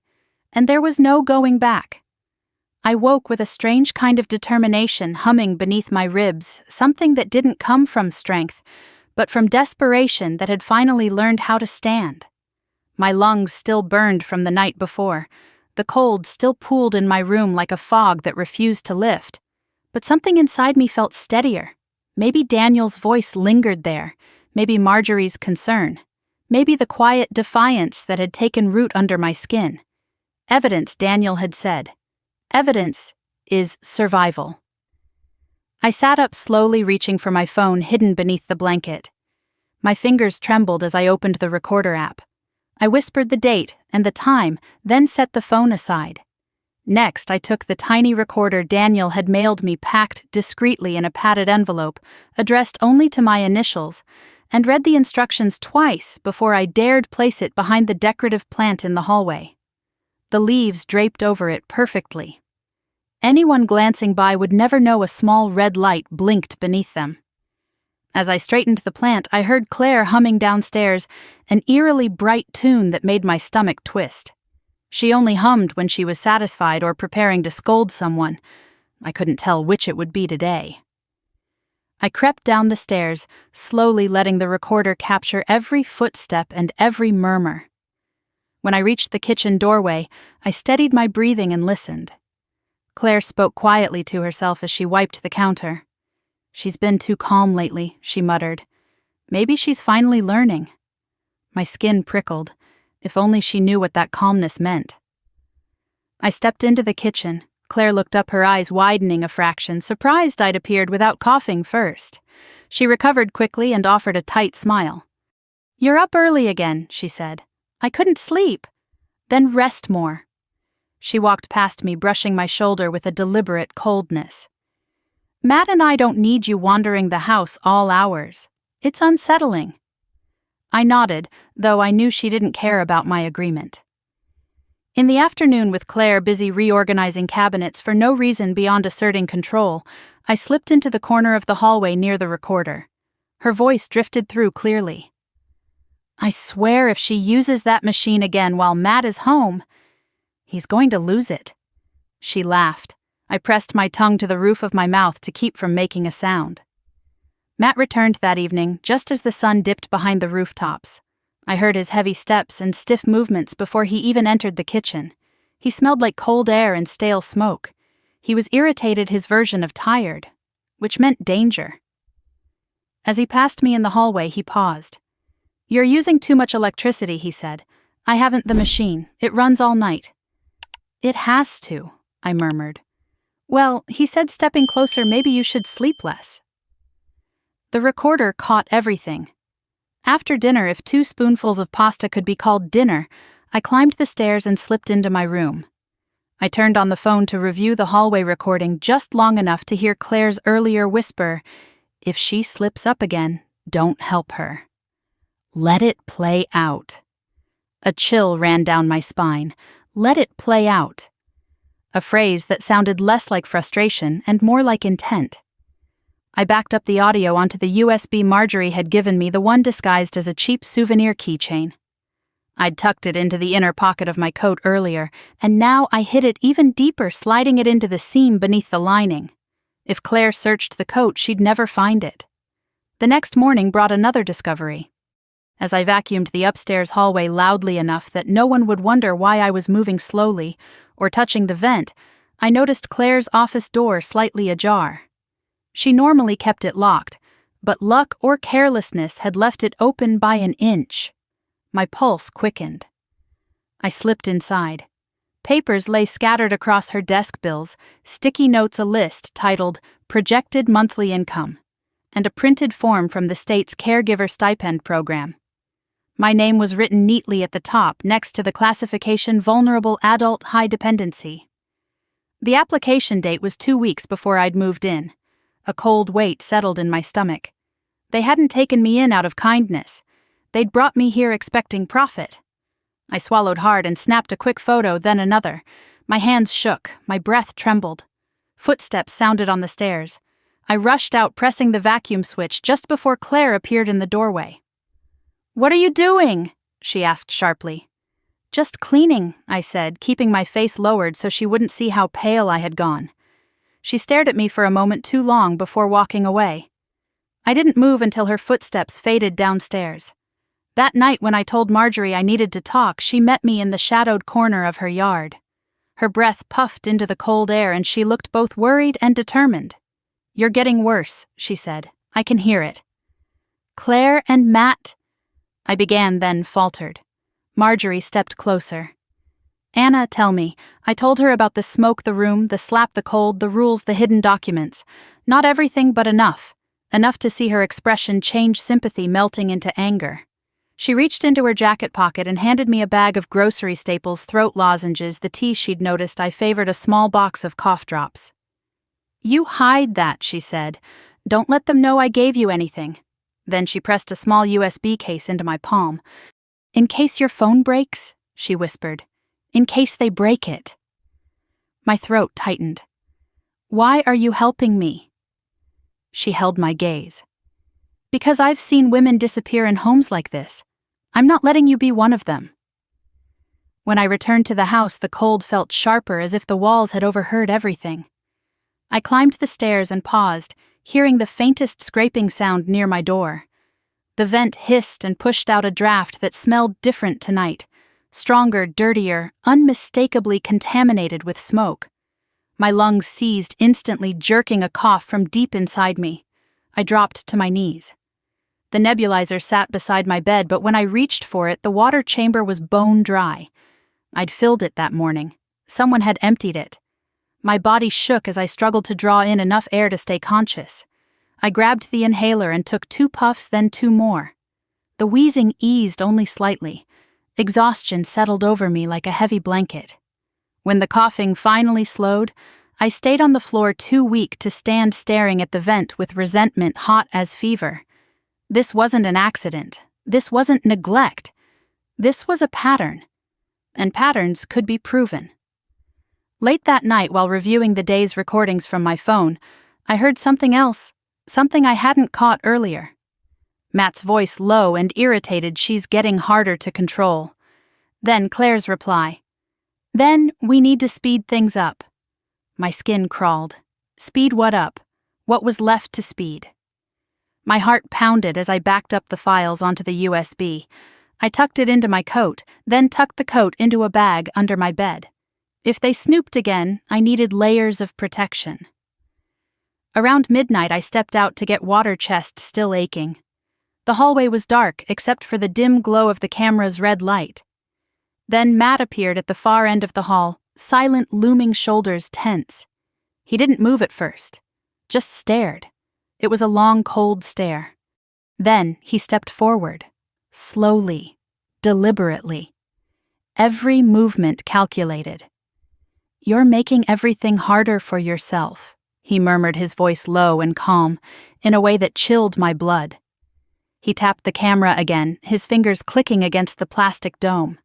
And there was no going back. I woke with a strange kind of determination humming beneath my ribs, something that didn't come from strength, but from desperation that had finally learned how to stand. My lungs still burned from the night before. The cold still pooled in my room like a fog that refused to lift. But something inside me felt steadier. Maybe Daniel's voice lingered there. Maybe Marjorie's concern. Maybe the quiet defiance that had taken root under my skin. Evidence, Daniel had said. Evidence is survival. I sat up slowly, reaching for my phone hidden beneath the blanket. My fingers trembled as I opened the recorder app. I whispered the date and the time, then set the phone aside. Next, I took the tiny recorder Daniel had mailed me, packed discreetly in a padded envelope, addressed only to my initials, and read the instructions twice before I dared place it behind the decorative plant in the hallway. The leaves draped over it perfectly. Anyone glancing by would never know a small red light blinked beneath them. As I straightened the plant, I heard Claire humming downstairs, an eerily bright tune that made my stomach twist. She only hummed when she was satisfied or preparing to scold someone. I couldn't tell which it would be today. I crept down the stairs, slowly letting the recorder capture every footstep and every murmur. When I reached the kitchen doorway, I steadied my breathing and listened. Claire spoke quietly to herself as she wiped the counter. "She's been too calm lately," she muttered. "Maybe she's finally learning." My skin prickled. If only she knew what that calmness meant. I stepped into the kitchen. Claire looked up, her eyes widening a fraction, surprised I'd appeared without coughing first. She recovered quickly and offered a tight smile. "You're up early again," she said. "I couldn't sleep." "Then rest more." She walked past me, brushing my shoulder with a deliberate coldness. "Matt and I don't need you wandering the house all hours. It's unsettling." I nodded, though I knew she didn't care about my agreement. In the afternoon, with Claire busy reorganizing cabinets for no reason beyond asserting control, I slipped into the corner of the hallway near the recorder. Her voice drifted through clearly. "I swear if she uses that machine again while Matt is home, he's going to lose it." She laughed. I pressed my tongue to the roof of my mouth to keep from making a sound. Matt returned that evening, just as the sun dipped behind the rooftops. I heard his heavy steps and stiff movements before he even entered the kitchen. He smelled like cold air and stale smoke. He was irritated his version of tired, which meant danger. As he passed me in the hallway, he paused. "You're using too much electricity," he said. "I haven't the machine. It runs all night." "It has to," I murmured. "Well," he said, stepping closer, "maybe you should sleep less." The recorder caught everything. After dinner, if 2 spoonfuls of pasta could be called dinner, I climbed the stairs and slipped into my room. I turned on the phone to review the hallway recording just long enough to hear Claire's earlier whisper, "If she slips up again, don't help her. Let it play out." A chill ran down my spine. Let it play out. A phrase that sounded less like frustration and more like intent. I backed up the audio onto the USB Marjorie had given me, the one disguised as a cheap souvenir keychain. I'd tucked it into the inner pocket of my coat earlier, and now I hid it even deeper, sliding it into the seam beneath the lining. If Claire searched the coat, she'd never find it. The next morning brought another discovery. As I vacuumed the upstairs hallway loudly enough that no one would wonder why I was moving slowly or touching the vent, I noticed Claire's office door slightly ajar. She normally kept it locked, but luck or carelessness had left it open by an inch. My pulse quickened. I slipped inside. Papers lay scattered across her desk, bills, sticky notes, a list titled "Projected Monthly Income," and a printed form from the state's caregiver stipend program. My name was written neatly at the top next to the classification "Vulnerable Adult High Dependency." The application date was 2 weeks before I'd moved in. A cold weight settled in my stomach. They hadn't taken me in out of kindness. They'd brought me here expecting profit. I swallowed hard and snapped a quick photo, then another. My hands shook, my breath trembled. Footsteps sounded on the stairs. I rushed out, pressing the vacuum switch just before Claire appeared in the doorway. "What are you doing?" she asked sharply. "Just cleaning," I said, keeping my face lowered so she wouldn't see how pale I had gone. She stared at me for a moment too long before walking away. I didn't move until her footsteps faded downstairs. That night when I told Marjorie I needed to talk, she met me in the shadowed corner of her yard. Her breath puffed into the cold air and she looked both worried and determined. "You're getting worse," she said. "I can hear it." "Claire and Matt," I began, then faltered. Marjorie stepped closer. "Anna, tell me." I told her about the smoke, the room, the slap, the cold, the rules, the hidden documents. Not everything, but enough. Enough to see her expression change, sympathy melting into anger. She reached into her jacket pocket and handed me a bag of grocery staples, throat lozenges, the tea she'd noticed I favored, a small box of cough drops. "You hide that," she said. "Don't let them know I gave you anything." Then she pressed a small USB case into my palm. "In case your phone breaks," she whispered. "In case they break it." My throat tightened. "Why are you helping me?" She held my gaze. "Because I've seen women disappear in homes like this. I'm not letting you be one of them." When I returned to the house, the cold felt sharper, as if the walls had overheard everything. I climbed the stairs and paused, hearing the faintest scraping sound near my door. The vent hissed and pushed out a draft that smelled different tonight. Stronger, dirtier, unmistakably contaminated with smoke. My lungs seized, instantly jerking a cough from deep inside me. I dropped to my knees. The nebulizer sat beside my bed, but when I reached for it, the water chamber was bone dry. I'd filled it that morning. Someone had emptied it. My body shook as I struggled to draw in enough air to stay conscious. I grabbed the inhaler and took 2 puffs, then 2 more. The wheezing eased only slightly. Exhaustion settled over me like a heavy blanket. When the coughing finally slowed, I stayed on the floor, too weak to stand, staring at the vent with resentment hot as fever. This wasn't an accident. This wasn't neglect. This was a pattern. And patterns could be proven. Late that night, while reviewing the day's recordings from my phone, I heard something else, something I hadn't caught earlier. Matt's voice, low and irritated. "She's getting harder to control." Then Claire's reply. "Then we need to speed things up." My skin crawled. Speed what up? What was left to speed? My heart pounded as I backed up the files onto the USB. I tucked it into my coat, then tucked the coat into a bag under my bed. If they snooped again, I needed layers of protection. Around midnight, I stepped out to get water, chest still aching. The hallway was dark except for the dim glow of the camera's red light. Then Matt appeared at the far end of the hall, silent, looming shoulders tense. He didn't move at first, just stared. It was a long, cold stare. Then he stepped forward, slowly, deliberately. Every movement calculated. "You're making everything harder for yourself," he murmured, his voice low and calm, in a way that chilled my blood. He tapped the camera again, his fingers clicking against the plastic dome.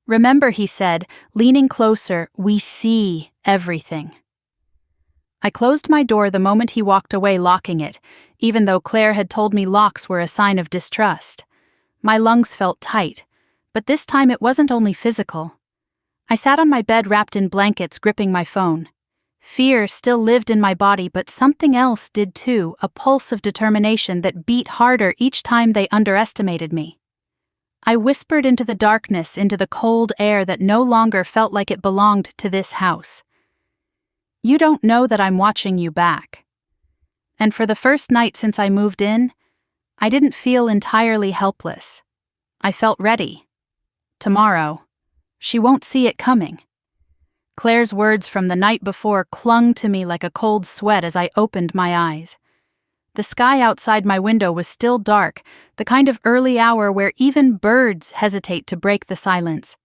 "Remember," he said, leaning closer, "we see everything." I closed my door the moment he walked away, locking it, even though Claire had told me locks were a sign of distrust. My lungs felt tight, but this time it wasn't only physical. I sat on my bed wrapped in blankets, gripping my phone. Fear still lived in my body, but something else did too, a pulse of determination that beat harder each time they underestimated me. I whispered into the darkness, into the cold air that no longer felt like it belonged to this house. "You don't know that I'm watching you back." And for the first night since I moved in, I didn't feel entirely helpless. I felt ready. Tomorrow, she won't see it coming. Claire's words from the night before clung to me like a cold sweat as I opened my eyes. The sky outside my window was still dark, the kind of early hour where even birds hesitate to break the silence.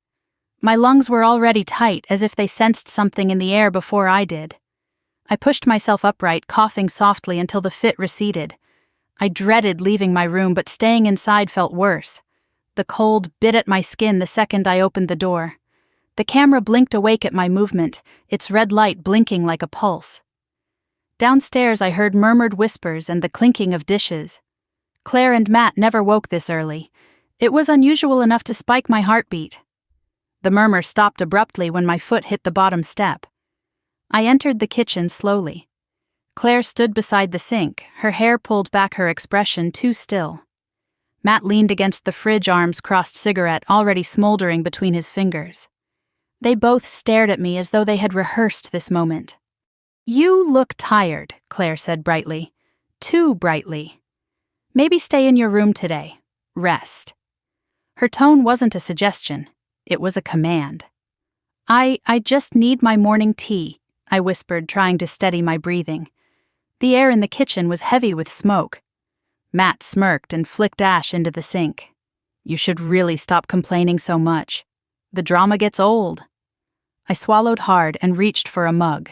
My lungs were already tight, as if they sensed something in the air before I did. I pushed myself upright, coughing softly until the fit receded. I dreaded leaving my room, but staying inside felt worse. The cold bit at my skin the second I opened the door. The camera blinked awake at my movement, its red light blinking like a pulse. Downstairs, I heard murmured whispers and the clinking of dishes. Claire and Matt never woke this early. It was unusual enough to spike my heartbeat. The murmur stopped abruptly when my foot hit the bottom step. I entered the kitchen slowly. Claire stood beside the sink, her hair pulled back, her expression too still. Matt leaned against the fridge, arms crossed, cigarette already smoldering between his fingers. They both stared at me as though they had rehearsed this moment. "You look tired," Claire said brightly. "Too brightly. Maybe stay in your room today. Rest." Her tone wasn't a suggestion. It was a command. I just need my morning tea," I whispered, trying to steady my breathing. The air in the kitchen was heavy with smoke. Matt smirked and flicked ash into the sink. "You should really stop complaining so much. The drama gets old." I swallowed hard and reached for a mug.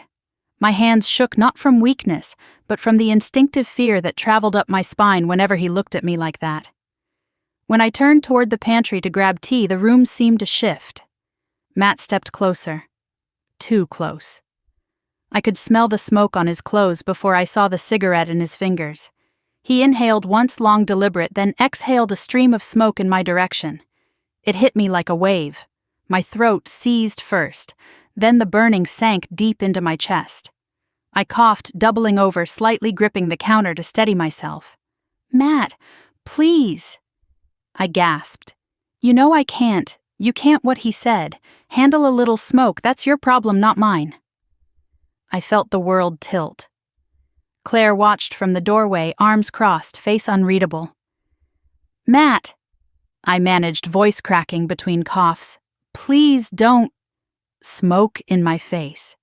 My hands shook not from weakness, but from the instinctive fear that traveled up my spine whenever he looked at me like that. When I turned toward the pantry to grab tea, the room seemed to shift. Matt stepped closer. Too close. I could smell the smoke on his clothes before I saw the cigarette in his fingers. He inhaled once, long, deliberate, then exhaled a stream of smoke in my direction. It hit me like a wave. My throat seized first, then the burning sank deep into my chest. I coughed, doubling over, slightly gripping the counter to steady myself. "Matt, please." I gasped. "You know I can't. You can't," what he said. "Handle a little smoke, that's your problem, not mine." I felt the world tilt. Claire watched from the doorway, arms crossed, face unreadable. "Matt," I managed, voice cracking between coughs. "Please don't." Smoke in my face.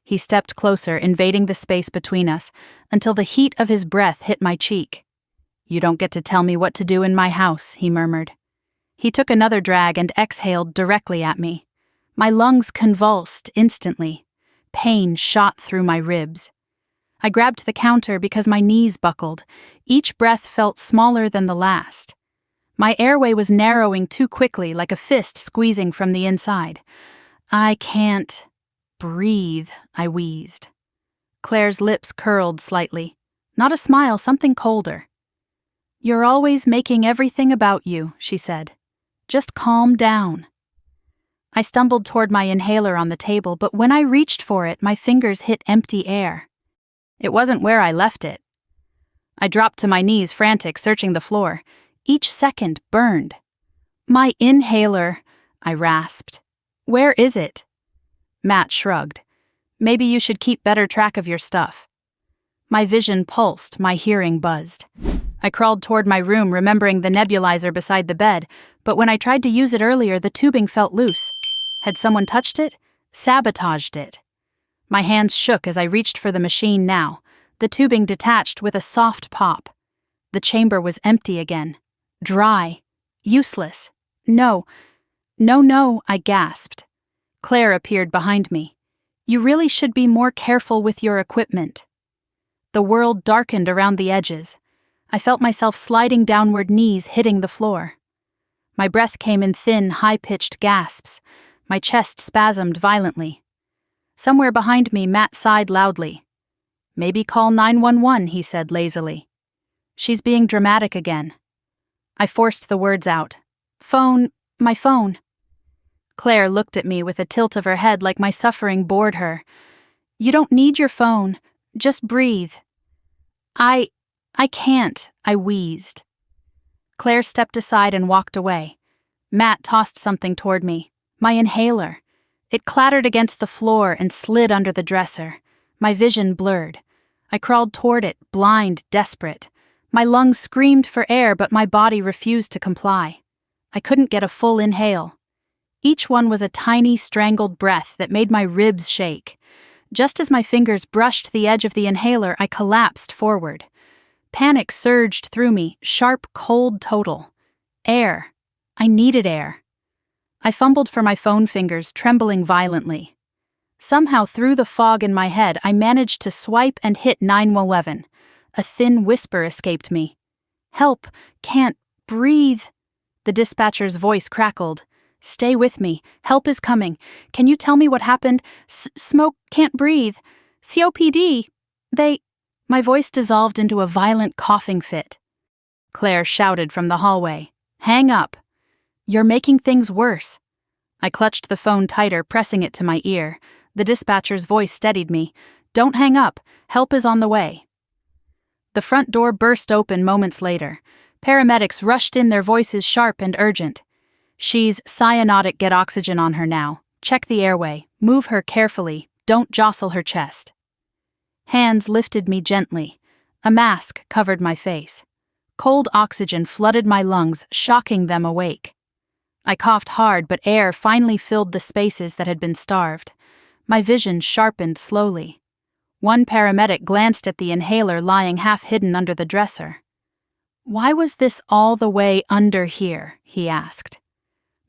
He stepped closer, invading the space between us, until the heat of his breath hit my cheek. "You don't get to tell me what to do in my house," he murmured. He took another drag and exhaled directly at me. My lungs convulsed instantly. Pain shot through my ribs. I grabbed the counter because my knees buckled. Each breath felt smaller than the last. My airway was narrowing too quickly, like a fist squeezing from the inside. "I can't breathe," I wheezed. Claire's lips curled slightly. Not a smile, something colder. "You're always making everything about you," she said. "Just calm down." I stumbled toward my inhaler on the table, but when I reached for it, my fingers hit empty air. It wasn't where I left it. I dropped to my knees, frantic, searching the floor. Each second burned. "My inhaler," I rasped. "Where is it?" Matt shrugged. Maybe you should keep better track of your stuff. My vision pulsed, my hearing buzzed. I crawled toward my room, remembering the nebulizer beside the bed, but when I tried to use it earlier, the tubing felt loose. Had someone touched it? Sabotaged it. My hands shook as I reached for the machine now. The tubing detached with a soft pop. The chamber was empty again. Dry. Useless. No, I gasped. Claire appeared behind me. You really should be more careful with your equipment. The world darkened around the edges. I felt myself sliding downward, knees hitting the floor. My breath came in thin, high-pitched gasps. My chest spasmed violently. Somewhere behind me, Matt sighed loudly. Maybe call 911, he said lazily. She's being dramatic again. I forced the words out. Phone, my phone. Claire looked at me with a tilt of her head like my suffering bored her. You don't need your phone. Just breathe. I can't, I wheezed. Claire stepped aside and walked away. Matt tossed something toward me. My inhaler. It clattered against the floor and slid under the dresser. My vision blurred. I crawled toward it, blind, desperate. My lungs screamed for air, but my body refused to comply. I couldn't get a full inhale. Each one was a tiny, strangled breath that made my ribs shake. Just as my fingers brushed the edge of the inhaler, I collapsed forward. Panic surged through me, sharp, cold total. Air. I needed air. I fumbled for my phone fingers, trembling violently. Somehow, through the fog in my head, I managed to swipe and hit 911. A thin whisper escaped me. Help! Can't breathe! The dispatcher's voice crackled. Stay with me. Help is coming. Can you tell me what happened? Smoke, can't breathe. COPD. My voice dissolved into a violent coughing fit. Claire shouted from the hallway. Hang up. You're making things worse. I clutched the phone tighter, pressing it to my ear. The dispatcher's voice steadied me. Don't hang up. Help is on the way. The front door burst open moments later. Paramedics rushed in, their voices sharp and urgent. She's cyanotic, get oxygen on her now. Check the airway. Move her carefully. Don't jostle her chest. Hands lifted me gently. A mask covered my face. Cold oxygen flooded my lungs, shocking them awake. I coughed hard, but air finally filled the spaces that had been starved. My vision sharpened slowly. One paramedic glanced at the inhaler lying half-hidden under the dresser. Why was this all the way under here? He asked.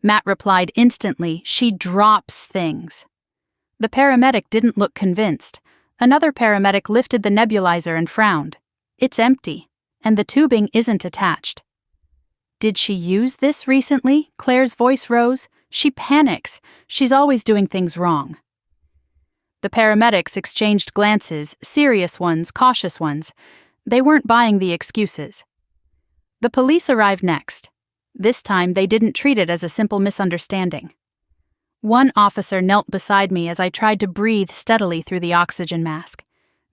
Matt replied instantly, she drops things. The paramedic didn't look convinced. Another paramedic lifted the nebulizer and frowned. It's empty, and the tubing isn't attached. Did she use this recently? Claire's voice rose. She panics. She's always doing things wrong. The paramedics exchanged glances, serious ones, cautious ones. They weren't buying the excuses. The police arrived next. This time, they didn't treat it as a simple misunderstanding. One officer knelt beside me as I tried to breathe steadily through the oxygen mask.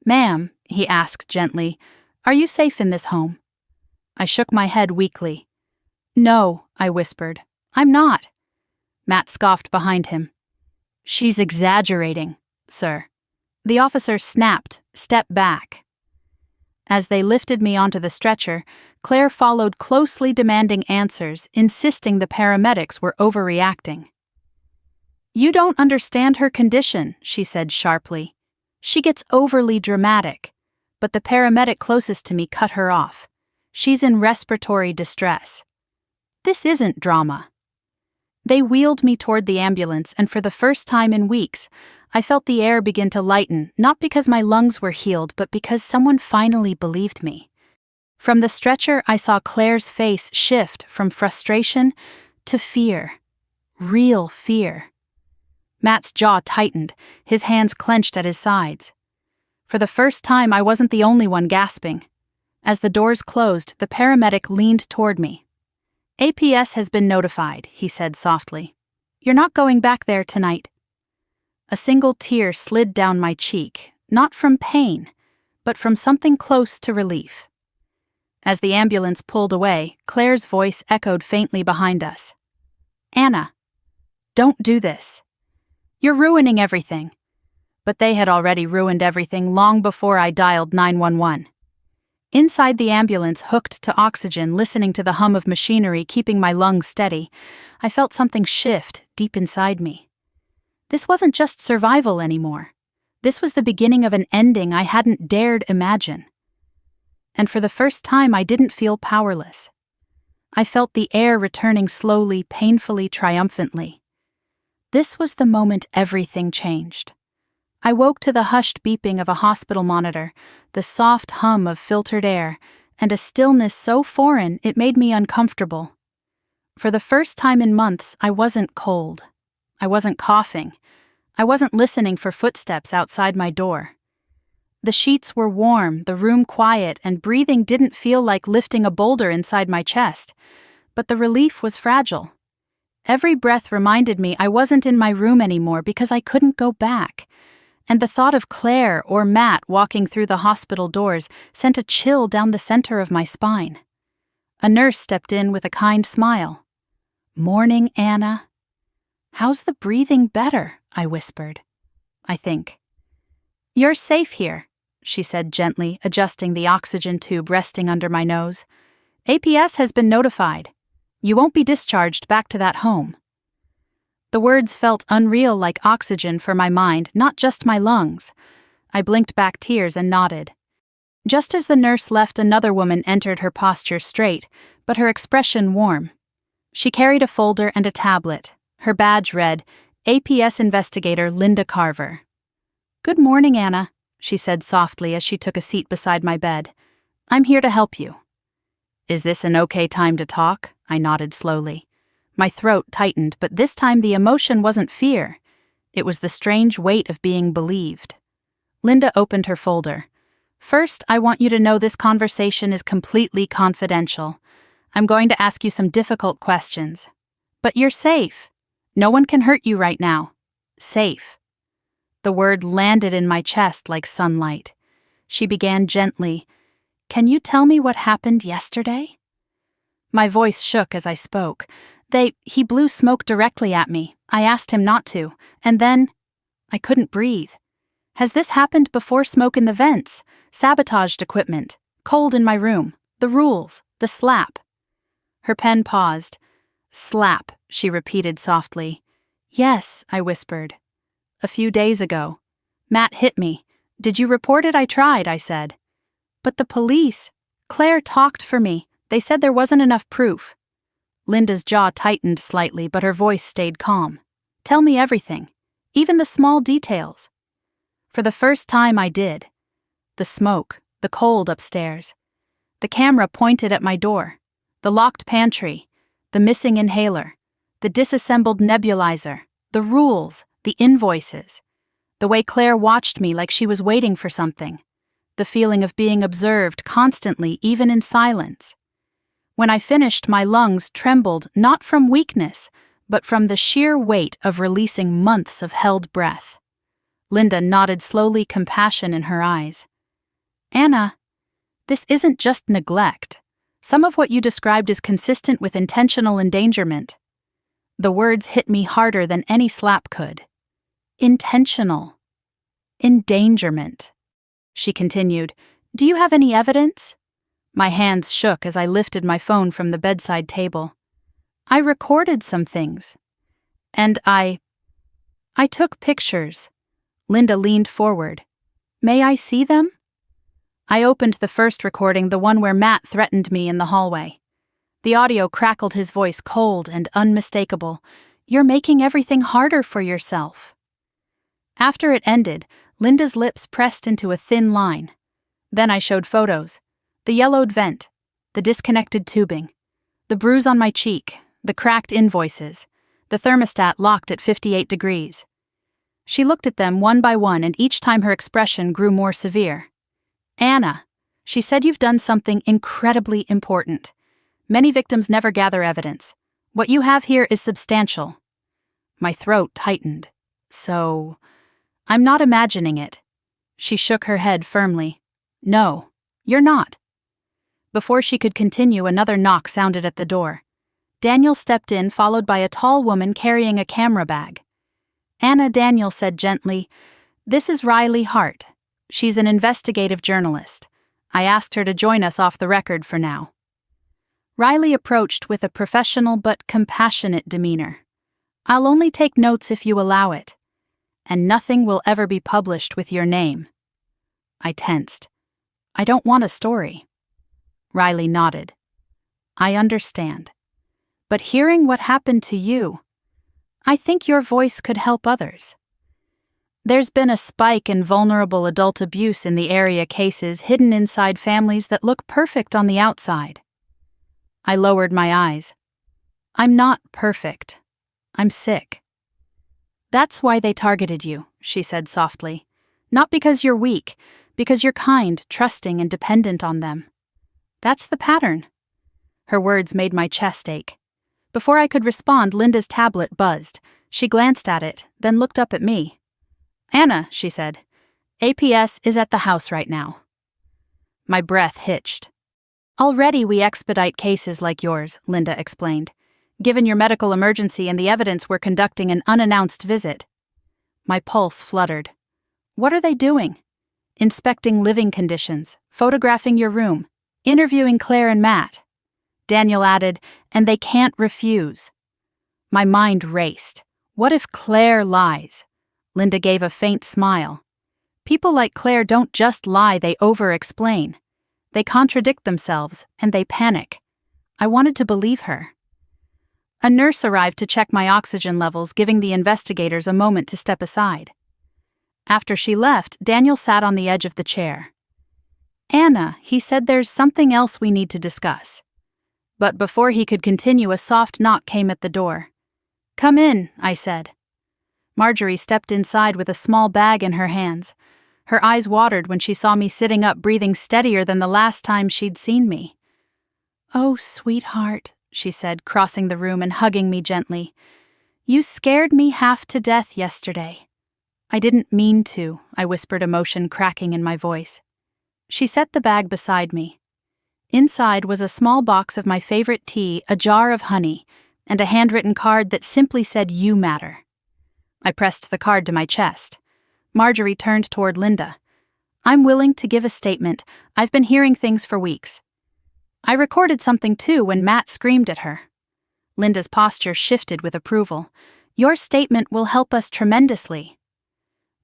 Ma'am, he asked gently, are you safe in this home? I shook my head weakly. No, I whispered. I'm not. Matt scoffed behind him. She's exaggerating, sir. The officer snapped, step back. As they lifted me onto the stretcher, Claire followed closely, demanding answers, insisting the paramedics were overreacting. You don't understand her condition, she said sharply. She gets overly dramatic, but the paramedic closest to me cut her off. She's in respiratory distress. This isn't drama. They wheeled me toward the ambulance, and for the first time in weeks, I felt the air begin to lighten, not because my lungs were healed, but because someone finally believed me. From the stretcher, I saw Claire's face shift from frustration to fear. Real fear. Matt's jaw tightened, his hands clenched at his sides. For the first time, I wasn't the only one gasping. As the doors closed, the paramedic leaned toward me. APS has been notified, he said softly. You're not going back there tonight. A single tear slid down my cheek, not from pain, but from something close to relief. As the ambulance pulled away, Claire's voice echoed faintly behind us. Anna, don't do this. "You're ruining everything." But they had already ruined everything long before I dialed 911. Inside the ambulance, hooked to oxygen, listening to the hum of machinery keeping my lungs steady, I felt something shift deep inside me. This wasn't just survival anymore. This was the beginning of an ending I hadn't dared imagine. And for the first time, I didn't feel powerless. I felt the air returning slowly, painfully, triumphantly. This was the moment everything changed. I woke to the hushed beeping of a hospital monitor, the soft hum of filtered air, and a stillness so foreign it made me uncomfortable. For the first time in months, I wasn't cold. I wasn't coughing. I wasn't listening for footsteps outside my door. The sheets were warm, the room quiet, and breathing didn't feel like lifting a boulder inside my chest. But the relief was fragile. Every breath reminded me I wasn't in my room anymore because I couldn't go back. And the thought of Claire or Matt walking through the hospital doors sent a chill down the center of my spine. A nurse stepped in with a kind smile. "Morning, Anna." "How's the breathing better?" I whispered. "I think." "You're safe here," she said gently, adjusting the oxygen tube resting under my nose. "APS has been notified. You won't be discharged back to that home." The words felt unreal, like oxygen for my mind, not just my lungs. I blinked back tears and nodded. Just as the nurse left, another woman entered, her posture straight, but her expression warm. She carried a folder and a tablet. Her badge read, "APS Investigator Linda Carver." "Good morning, Anna," she said softly as she took a seat beside my bed. "I'm here to help you." "Is this an okay time to talk?" I nodded slowly. My throat tightened, but this time the emotion wasn't fear. It was the strange weight of being believed. Linda opened her folder. "First, I want you to know this conversation is completely confidential. I'm going to ask you some difficult questions. But you're safe. No one can hurt you right now. Safe." The word landed in my chest like sunlight. She began gently, "Can you tell me what happened yesterday?" My voice shook as I spoke. He blew smoke directly at me. I asked him not to, and then I couldn't breathe. "Has this happened before? Smoke in the vents, sabotaged equipment, cold in my room, the rules, the slap." Her pen paused. "Slap," she repeated softly. "Yes," I whispered. "A few days ago. Matt hit me. Did you report it?" "I tried," I said. "But the police. Claire talked for me. They said there wasn't enough proof." Linda's jaw tightened slightly, but her voice stayed calm. "Tell me everything, even the small details." For the first time I did. The smoke, the cold upstairs. The camera pointed at my door. The locked pantry. The missing inhaler. The disassembled nebulizer. The rules. The invoices. The way Claire watched me like she was waiting for something. The feeling of being observed constantly, even in silence. When I finished, my lungs trembled, not from weakness, but from the sheer weight of releasing months of held breath. Linda nodded slowly, compassion in her eyes. "Anna, this isn't just neglect. Some of what you described is consistent with intentional endangerment." The words hit me harder than any slap could. Intentional. Endangerment. She continued, "Do you have any evidence?" My hands shook as I lifted my phone from the bedside table. "I recorded some things. And I took pictures." Linda leaned forward. "May I see them?" I opened the first recording, the one where Matt threatened me in the hallway. The audio crackled, his voice cold and unmistakable. "You're making everything harder for yourself." After it ended, Linda's lips pressed into a thin line. Then I showed photos. The yellowed vent, the disconnected tubing, the bruise on my cheek, the cracked invoices, the thermostat locked at 58 degrees. She looked at them one by one, and each time her expression grew more severe. "Anna," she said, "you've done something incredibly important. Many victims never gather evidence. What you have here is substantial." My throat tightened. "So, I'm not imagining it." She shook her head firmly. "No, you're not." Before she could continue, another knock sounded at the door. Daniel stepped in, followed by a tall woman carrying a camera bag. Anna, Daniel said gently, "This is Riley Hart. She's an investigative journalist. I asked her to join us off the record for now." Riley approached with a professional but compassionate demeanor. "I'll only take notes if you allow it. And nothing will ever be published with your name." I tensed. "I don't want a story." Riley nodded. "I understand. But hearing what happened to you, I think your voice could help others. There's been a spike in vulnerable adult abuse in the area, cases hidden inside families that look perfect on the outside." I lowered my eyes. "I'm not perfect. I'm sick." "That's why they targeted you," she said softly. "Not because you're weak, because you're kind, trusting, and dependent on them. That's the pattern." Her words made my chest ache. Before I could respond, Linda's tablet buzzed. She glanced at it, then looked up at me. "Anna," she said, "APS is at the house right now." My breath hitched. "Already we expedite cases like yours," Linda explained. "Given your medical emergency and the evidence, we're conducting an unannounced visit." My pulse fluttered. "What are they doing?" "Inspecting living conditions, photographing your room, interviewing Claire and Matt." Daniel added, "And they can't refuse." My mind raced. What if Claire lies? Linda gave a faint smile. "People like Claire don't just lie, they over-explain. They contradict themselves, and they panic." I wanted to believe her. A nurse arrived to check my oxygen levels, giving the investigators a moment to step aside. After she left, Daniel sat on the edge of the chair. "Anna," he said, "there's something else we need to discuss." But before he could continue, a soft knock came at the door. "Come in," I said. Marjorie stepped inside with a small bag in her hands. Her eyes watered when she saw me sitting up, breathing steadier than the last time she'd seen me. "Oh, sweetheart," she said, crossing the room and hugging me gently. "You scared me half to death yesterday." "I didn't mean to," I whispered, emotion cracking in my voice. She set the bag beside me. Inside was a small box of my favorite tea, a jar of honey, and a handwritten card that simply said, "You matter." I pressed the card to my chest. Marjorie turned toward Linda. "I'm willing to give a statement. I've been hearing things for weeks." I recorded something too when Matt screamed at her. Linda's posture shifted with approval. "Your statement will help us tremendously."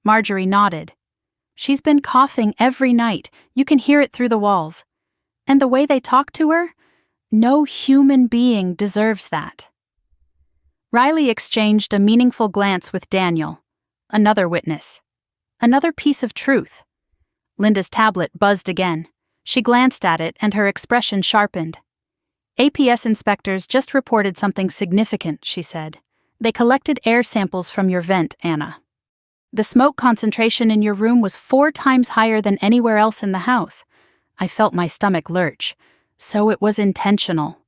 Marjorie nodded. "She's been coughing every night. You can hear it through the walls. And the way they talk to her? No human being deserves that." Riley exchanged a meaningful glance with Daniel. Another witness. Another piece of truth. Linda's tablet buzzed again. She glanced at it and her expression sharpened. "APS inspectors just reported something significant," she said. "They collected air samples from your vent, Anna. The smoke concentration in your room was 4 times higher than anywhere else in the house." I felt my stomach lurch. So it was intentional.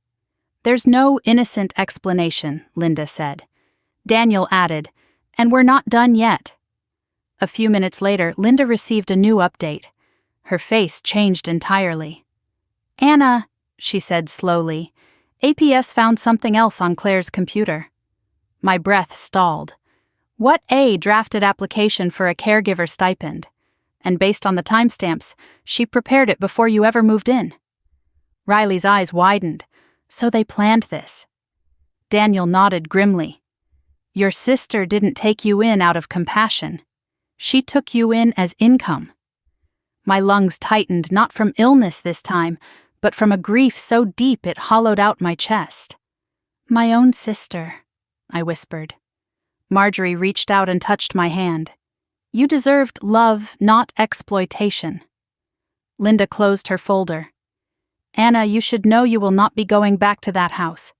"There's no innocent explanation," Linda said. Daniel added, "And we're not done yet." A few minutes later, Linda received a new update. Her face changed entirely. "Anna," she said slowly, "APS found something else on Claire's computer." My breath stalled. What drafted application for a caregiver stipend? And based on the timestamps, she prepared it before you ever moved in. Riley's eyes widened. "So they planned this." Daniel nodded grimly. "Your sister didn't take you in out of compassion. She took you in as income." My lungs tightened, not from illness this time, but from a grief so deep it hollowed out my chest. "My own sister," I whispered. Marjorie reached out and touched my hand. "You deserved love, not exploitation." Linda closed her folder. "Anna, you should know you will not be going back to that house.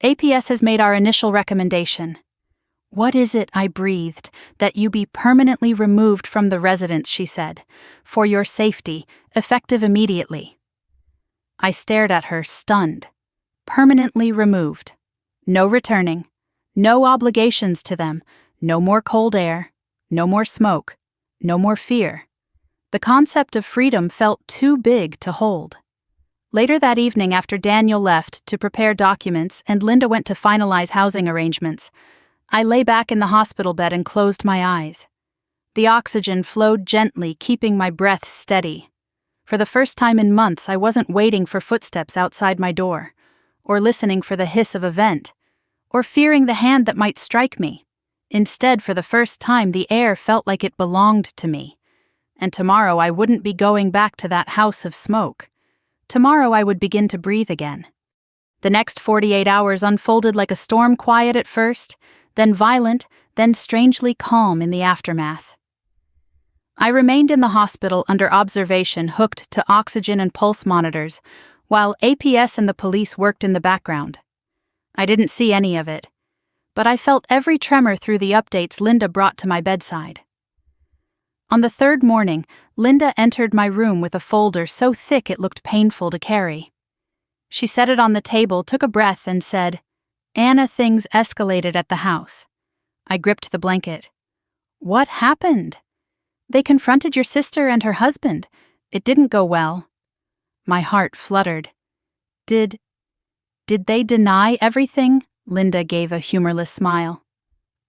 APS has made our initial recommendation." "What is it?" I breathed. "That you be permanently removed from the residence," she said. "For your safety, effective immediately." I stared at her, stunned. Permanently removed. No returning. No obligations to them. No more cold air. No more smoke. No more fear. The concept of freedom felt too big to hold. Later that evening, after Daniel left to prepare documents and Linda went to finalize housing arrangements, I lay back in the hospital bed and closed my eyes. The oxygen flowed gently, keeping my breath steady. For the first time in months, I wasn't waiting for footsteps outside my door, or listening for the hiss of a vent, or fearing the hand that might strike me. Instead, for the first time, the air felt like it belonged to me. And tomorrow I wouldn't be going back to that house of smoke. Tomorrow I would begin to breathe again. The next 48 hours unfolded like a storm, quiet at first, then violent, then strangely calm in the aftermath. I remained in the hospital under observation, hooked to oxygen and pulse monitors, while APS and the police worked in the background. I didn't see any of it, but I felt every tremor through the updates Linda brought to my bedside. On the third morning, Linda entered my room with a folder so thick it looked painful to carry. She set it on the table, took a breath, and said, "Anna, things escalated at the house." I gripped the blanket. "What happened?" "They confronted your sister and her husband. It didn't go well." My heart fluttered. Did they deny everything?" Linda gave a humorless smile.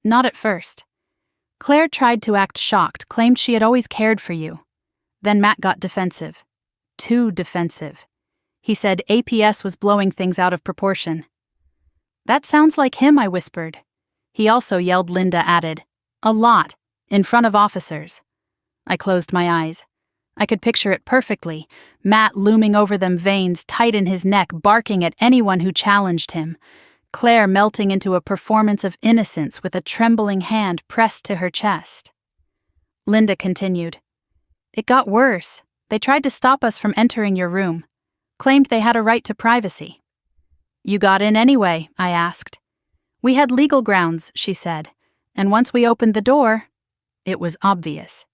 "Not at first. Claire tried to act shocked, claimed she had always cared for you. Then Matt got defensive. Too defensive. He said APS was blowing things out of proportion." "That sounds like him," I whispered. "He also yelled," Linda added. "A lot, in front of officers." I closed my eyes. I could picture it perfectly, Matt looming over them, veins tight in his neck, barking at anyone who challenged him. Claire melting into a performance of innocence with a trembling hand pressed to her chest. Linda continued, "It got worse. They tried to stop us from entering your room. Claimed they had a right to privacy." "You got in anyway?" I asked. "We had legal grounds," she said, "and once we opened the door, it was obvious."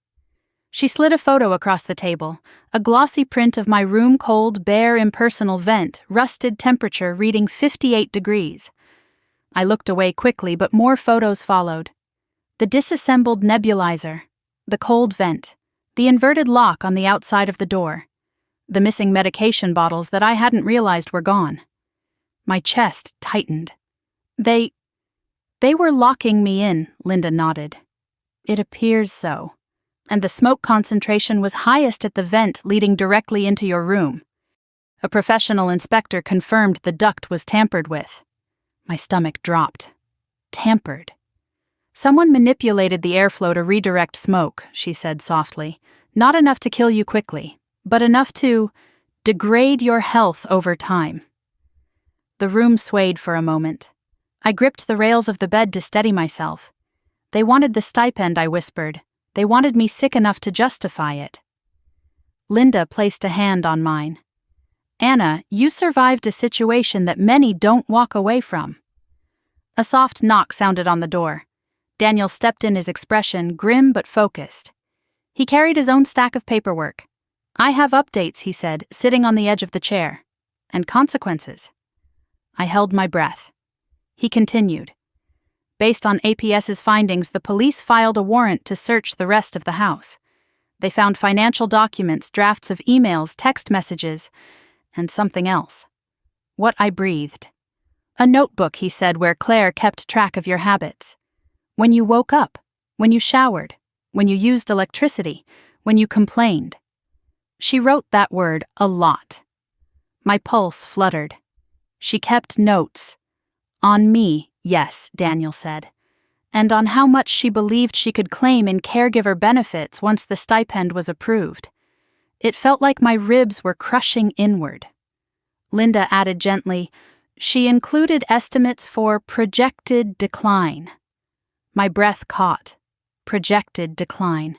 She slid a photo across the table, a glossy print of my room-cold, bare, impersonal vent, rusted temperature reading 58 degrees. I looked away quickly, but more photos followed. The disassembled nebulizer, the cold vent, the inverted lock on the outside of the door, the missing medication bottles that I hadn't realized were gone. My chest tightened. They were locking me in," Linda nodded. "It appears so. And the smoke concentration was highest at the vent leading directly into your room. A professional inspector confirmed the duct was tampered with." My stomach dropped. Tampered. "Someone manipulated the airflow to redirect smoke," she said softly. "Not enough to kill you quickly, but enough to degrade your health over time." The room swayed for a moment. I gripped the rails of the bed to steady myself. "They wanted the stipend," I whispered. "They wanted me sick enough to justify it." Linda placed a hand on mine. "Anna, you survived a situation that many don't walk away from." A soft knock sounded on the door. Daniel stepped in, his expression grim but focused. He carried his own stack of paperwork. "I have updates," he said, sitting on the edge of the chair. "And consequences." I held my breath. He continued. "Based on APS's findings, the police filed a warrant to search the rest of the house. They found financial documents, drafts of emails, text messages, and something else." What I breathed. "A notebook," he said, "where Claire kept track of your habits. When you woke up, when you showered, when you used electricity, when you complained." She wrote that word a lot. My pulse fluttered. She kept notes. "On me, yes," Daniel said, "and on how much she believed she could claim in caregiver benefits once the stipend was approved." It felt like my ribs were crushing inward. Linda added gently, "She included estimates for projected decline." My breath caught. Projected decline.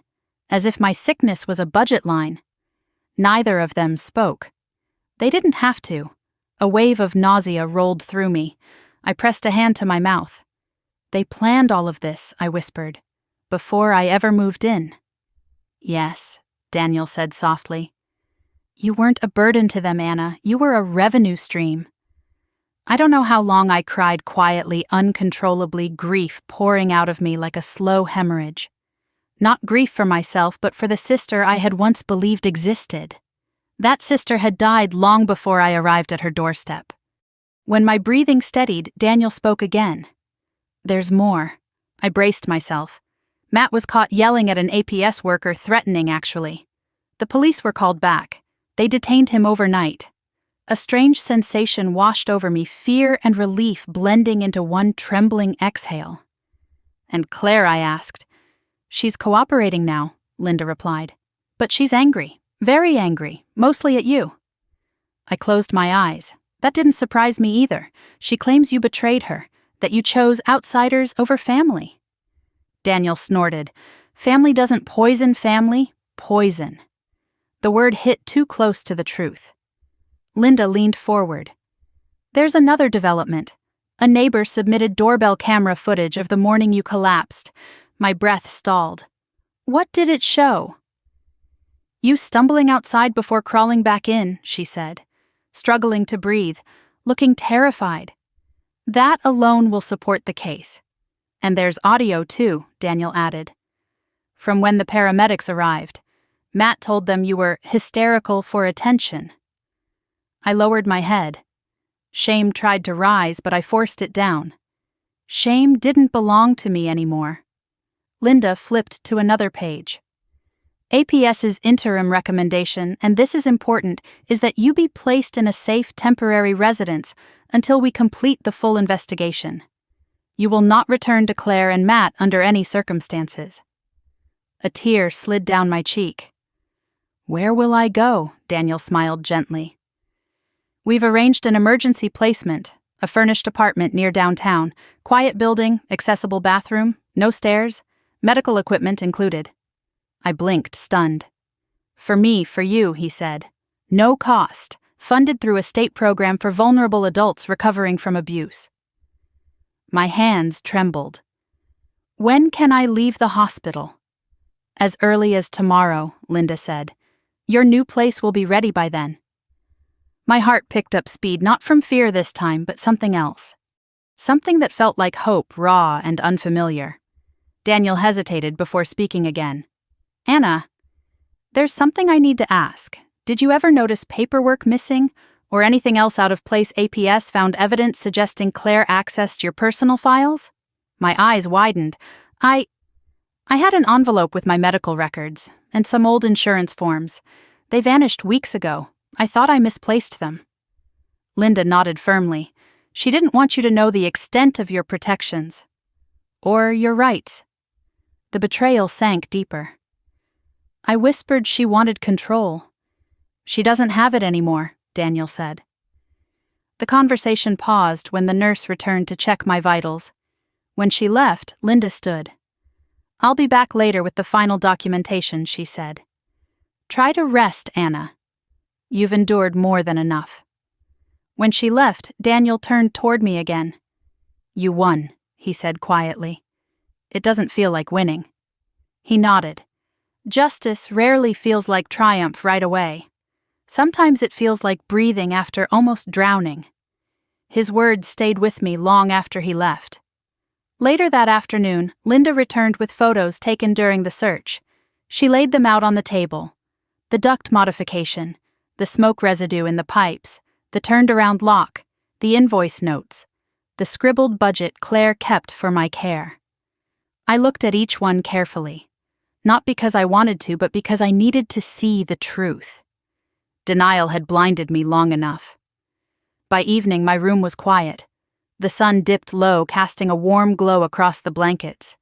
As if my sickness was a budget line. Neither of them spoke. They didn't have to. A wave of nausea rolled through me. I pressed a hand to my mouth. "They planned all of this," I whispered, "before I ever moved in." "Yes," Daniel said softly. "You weren't a burden to them, Anna. You were a revenue stream." I don't know how long I cried quietly, uncontrollably, grief pouring out of me like a slow hemorrhage. Not grief for myself, but for the sister I had once believed existed. That sister had died long before I arrived at her doorstep. When my breathing steadied, Daniel spoke again. There's more. I braced myself. Matt was caught yelling at an APS worker, threatening, actually. The police were called back. They detained him overnight. A strange sensation washed over me, fear and relief blending into one trembling exhale. And Claire, I asked. She's cooperating now, Linda replied. But she's angry, very angry, mostly at you. I closed my eyes. That didn't surprise me either. She claims you betrayed her, that you chose outsiders over family. Daniel snorted. Family doesn't poison family, poison. The word hit too close to the truth. Linda leaned forward. There's another development. A neighbor submitted doorbell camera footage of the morning you collapsed. My breath stalled. What did it show? You stumbling outside before crawling back in, she said, struggling to breathe, looking terrified. That alone will support the case. And there's audio too, Daniel added. From when the paramedics arrived. Matt told them you were hysterical for attention. I lowered my head. Shame tried to rise, but I forced it down. Shame didn't belong to me anymore. Linda flipped to another page. APS's interim recommendation, and this is important, is that you be placed in a safe temporary residence until we complete the full investigation. You will not return to Claire and Matt under any circumstances. A tear slid down my cheek. Where will I go? Daniel smiled gently. We've arranged an emergency placement, a furnished apartment near downtown, quiet building, accessible bathroom, no stairs, medical equipment included. I blinked, stunned. For me, for you, he said. No cost, funded through a state program for vulnerable adults recovering from abuse. My hands trembled. When can I leave the hospital? As early as tomorrow, Linda said. Your new place will be ready by then. My heart picked up speed, not from fear this time, but something else. Something that felt like hope, raw and unfamiliar. Daniel hesitated before speaking again. Anna, there's something I need to ask. Did you ever notice paperwork missing, or anything else out of place? APS found evidence suggesting Claire accessed your personal files? My eyes widened. I had an envelope with my medical records, and some old insurance forms. They vanished weeks ago. I thought I misplaced them. Linda nodded firmly. She didn't want you to know the extent of your protections. Or your rights. The betrayal sank deeper. I whispered she wanted control. She doesn't have it anymore, Daniel said. The conversation paused when the nurse returned to check my vitals. When she left, Linda stood. I'll be back later with the final documentation, she said. Try to rest, Anna. You've endured more than enough. When she left, Daniel turned toward me again. You won, he said quietly. It doesn't feel like winning. He nodded. Justice rarely feels like triumph right away. Sometimes it feels like breathing after almost drowning. His words stayed with me long after he left. Later that afternoon, Linda returned with photos taken during the search. She laid them out on the table. The duct modification, the smoke residue in the pipes, the turned-around lock, the invoice notes, the scribbled budget Claire kept for my care. I looked at each one carefully. Not because I wanted to, but because I needed to see the truth. Denial had blinded me long enough. By evening, my room was quiet. The sun dipped low, casting a warm glow across the blankets.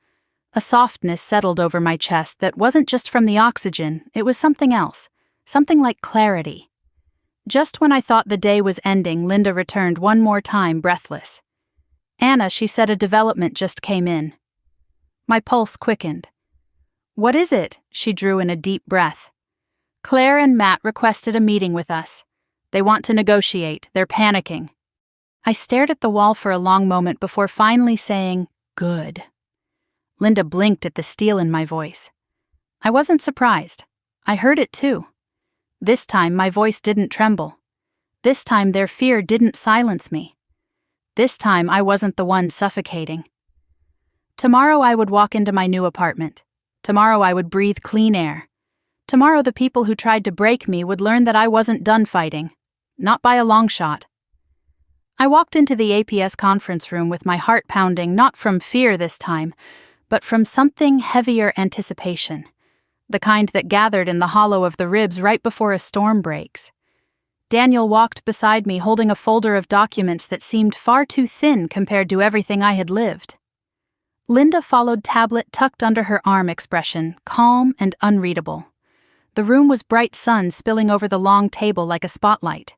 A softness settled over my chest that wasn't just from the oxygen, it was something else, something like clarity. Just when I thought the day was ending, Linda returned one more time, breathless. Anna, she said, a development just came in. My pulse quickened. What is it? She drew in a deep breath. Claire and Matt requested a meeting with us. They want to negotiate. They're panicking. I stared at the wall for a long moment before finally saying, good. Linda blinked at the steel in my voice. I wasn't surprised. I heard it too. This time my voice didn't tremble. This time their fear didn't silence me. This time I wasn't the one suffocating. Tomorrow I would walk into my new apartment. Tomorrow I would breathe clean air. Tomorrow the people who tried to break me would learn that I wasn't done fighting. Not by a long shot. I walked into the APS conference room with my heart pounding, not from fear this time, but from something heavier anticipation, the kind that gathered in the hollow of the ribs right before a storm breaks. Daniel walked beside me holding a folder of documents that seemed far too thin compared to everything I had lived. Linda followed, tablet tucked under her arm, expression calm and unreadable. The room was bright sun spilling over the long table like a spotlight.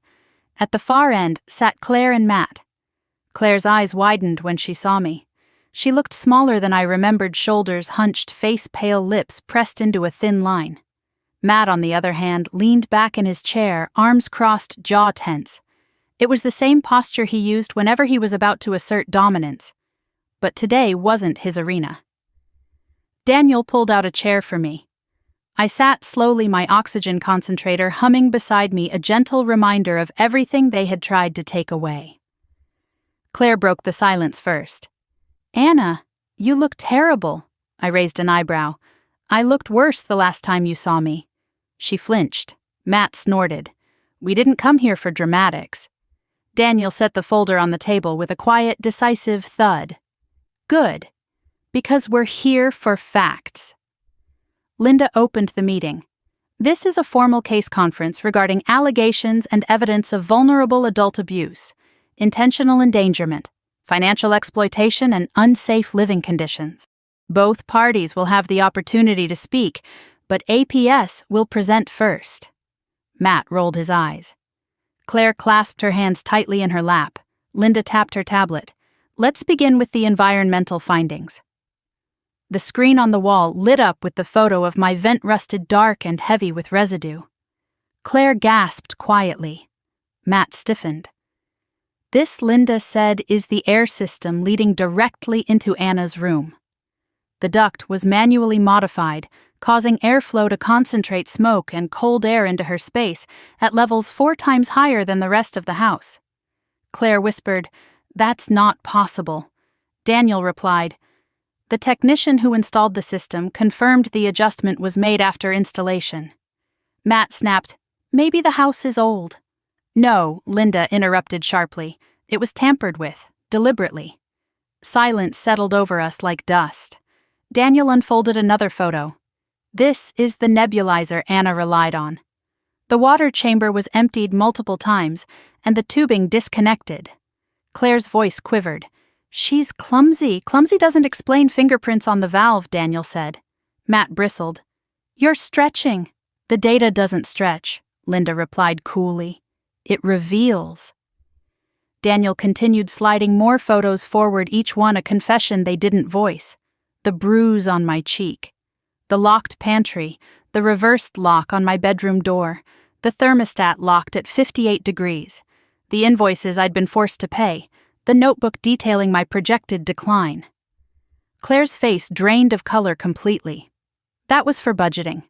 At the far end sat Claire and Matt. Claire's eyes widened when she saw me. She looked smaller than I remembered, shoulders hunched, face pale, lips pressed into a thin line. Matt, on the other hand, leaned back in his chair, arms crossed, jaw tense. It was the same posture he used whenever he was about to assert dominance. But today wasn't his arena. Daniel pulled out a chair for me. I sat slowly, my oxygen concentrator humming beside me, a gentle reminder of everything they had tried to take away. Claire broke the silence first. "Anna, you look terrible." I raised an eyebrow. "I looked worse the last time you saw me." She flinched. Matt snorted. "We didn't come here for dramatics." Daniel set the folder on the table with a quiet, decisive thud. "Good. Because we're here for facts." Linda opened the meeting. "This is a formal case conference regarding allegations and evidence of vulnerable adult abuse, intentional endangerment, financial exploitation, and unsafe living conditions. Both parties will have the opportunity to speak, but APS will present first." Matt rolled his eyes. Claire clasped her hands tightly in her lap. Linda tapped her tablet. "Let's begin with the environmental findings." The screen on the wall lit up with the photo of my vent, rusted dark and heavy with residue. Claire gasped quietly. Matt stiffened. "This," Linda said, "is the air system leading directly into Anna's room. The duct was manually modified, causing airflow to concentrate smoke and cold air into her space at levels 4 times higher than the rest of the house." Claire whispered, "That's not possible." Daniel replied, "The technician who installed the system confirmed the adjustment was made after installation." Matt snapped, "Maybe the house is old." "No," Linda interrupted sharply. "It was tampered with, deliberately." Silence settled over us like dust. Daniel unfolded another photo. "This is the nebulizer Anna relied on. The water chamber was emptied multiple times, and the tubing disconnected." Claire's voice quivered. "She's clumsy. Clumsy doesn't explain fingerprints on the valve," Daniel said. Matt bristled. "You're stretching." "The data doesn't stretch," Linda replied coolly. "It reveals." Daniel continued sliding more photos forward, each one a confession they didn't voice. The bruise on my cheek, the locked pantry, the reversed lock on my bedroom door, the thermostat locked at 58 degrees, the invoices I'd been forced to pay, the notebook detailing my projected decline. Claire's face drained of color completely. "That was for budgeting."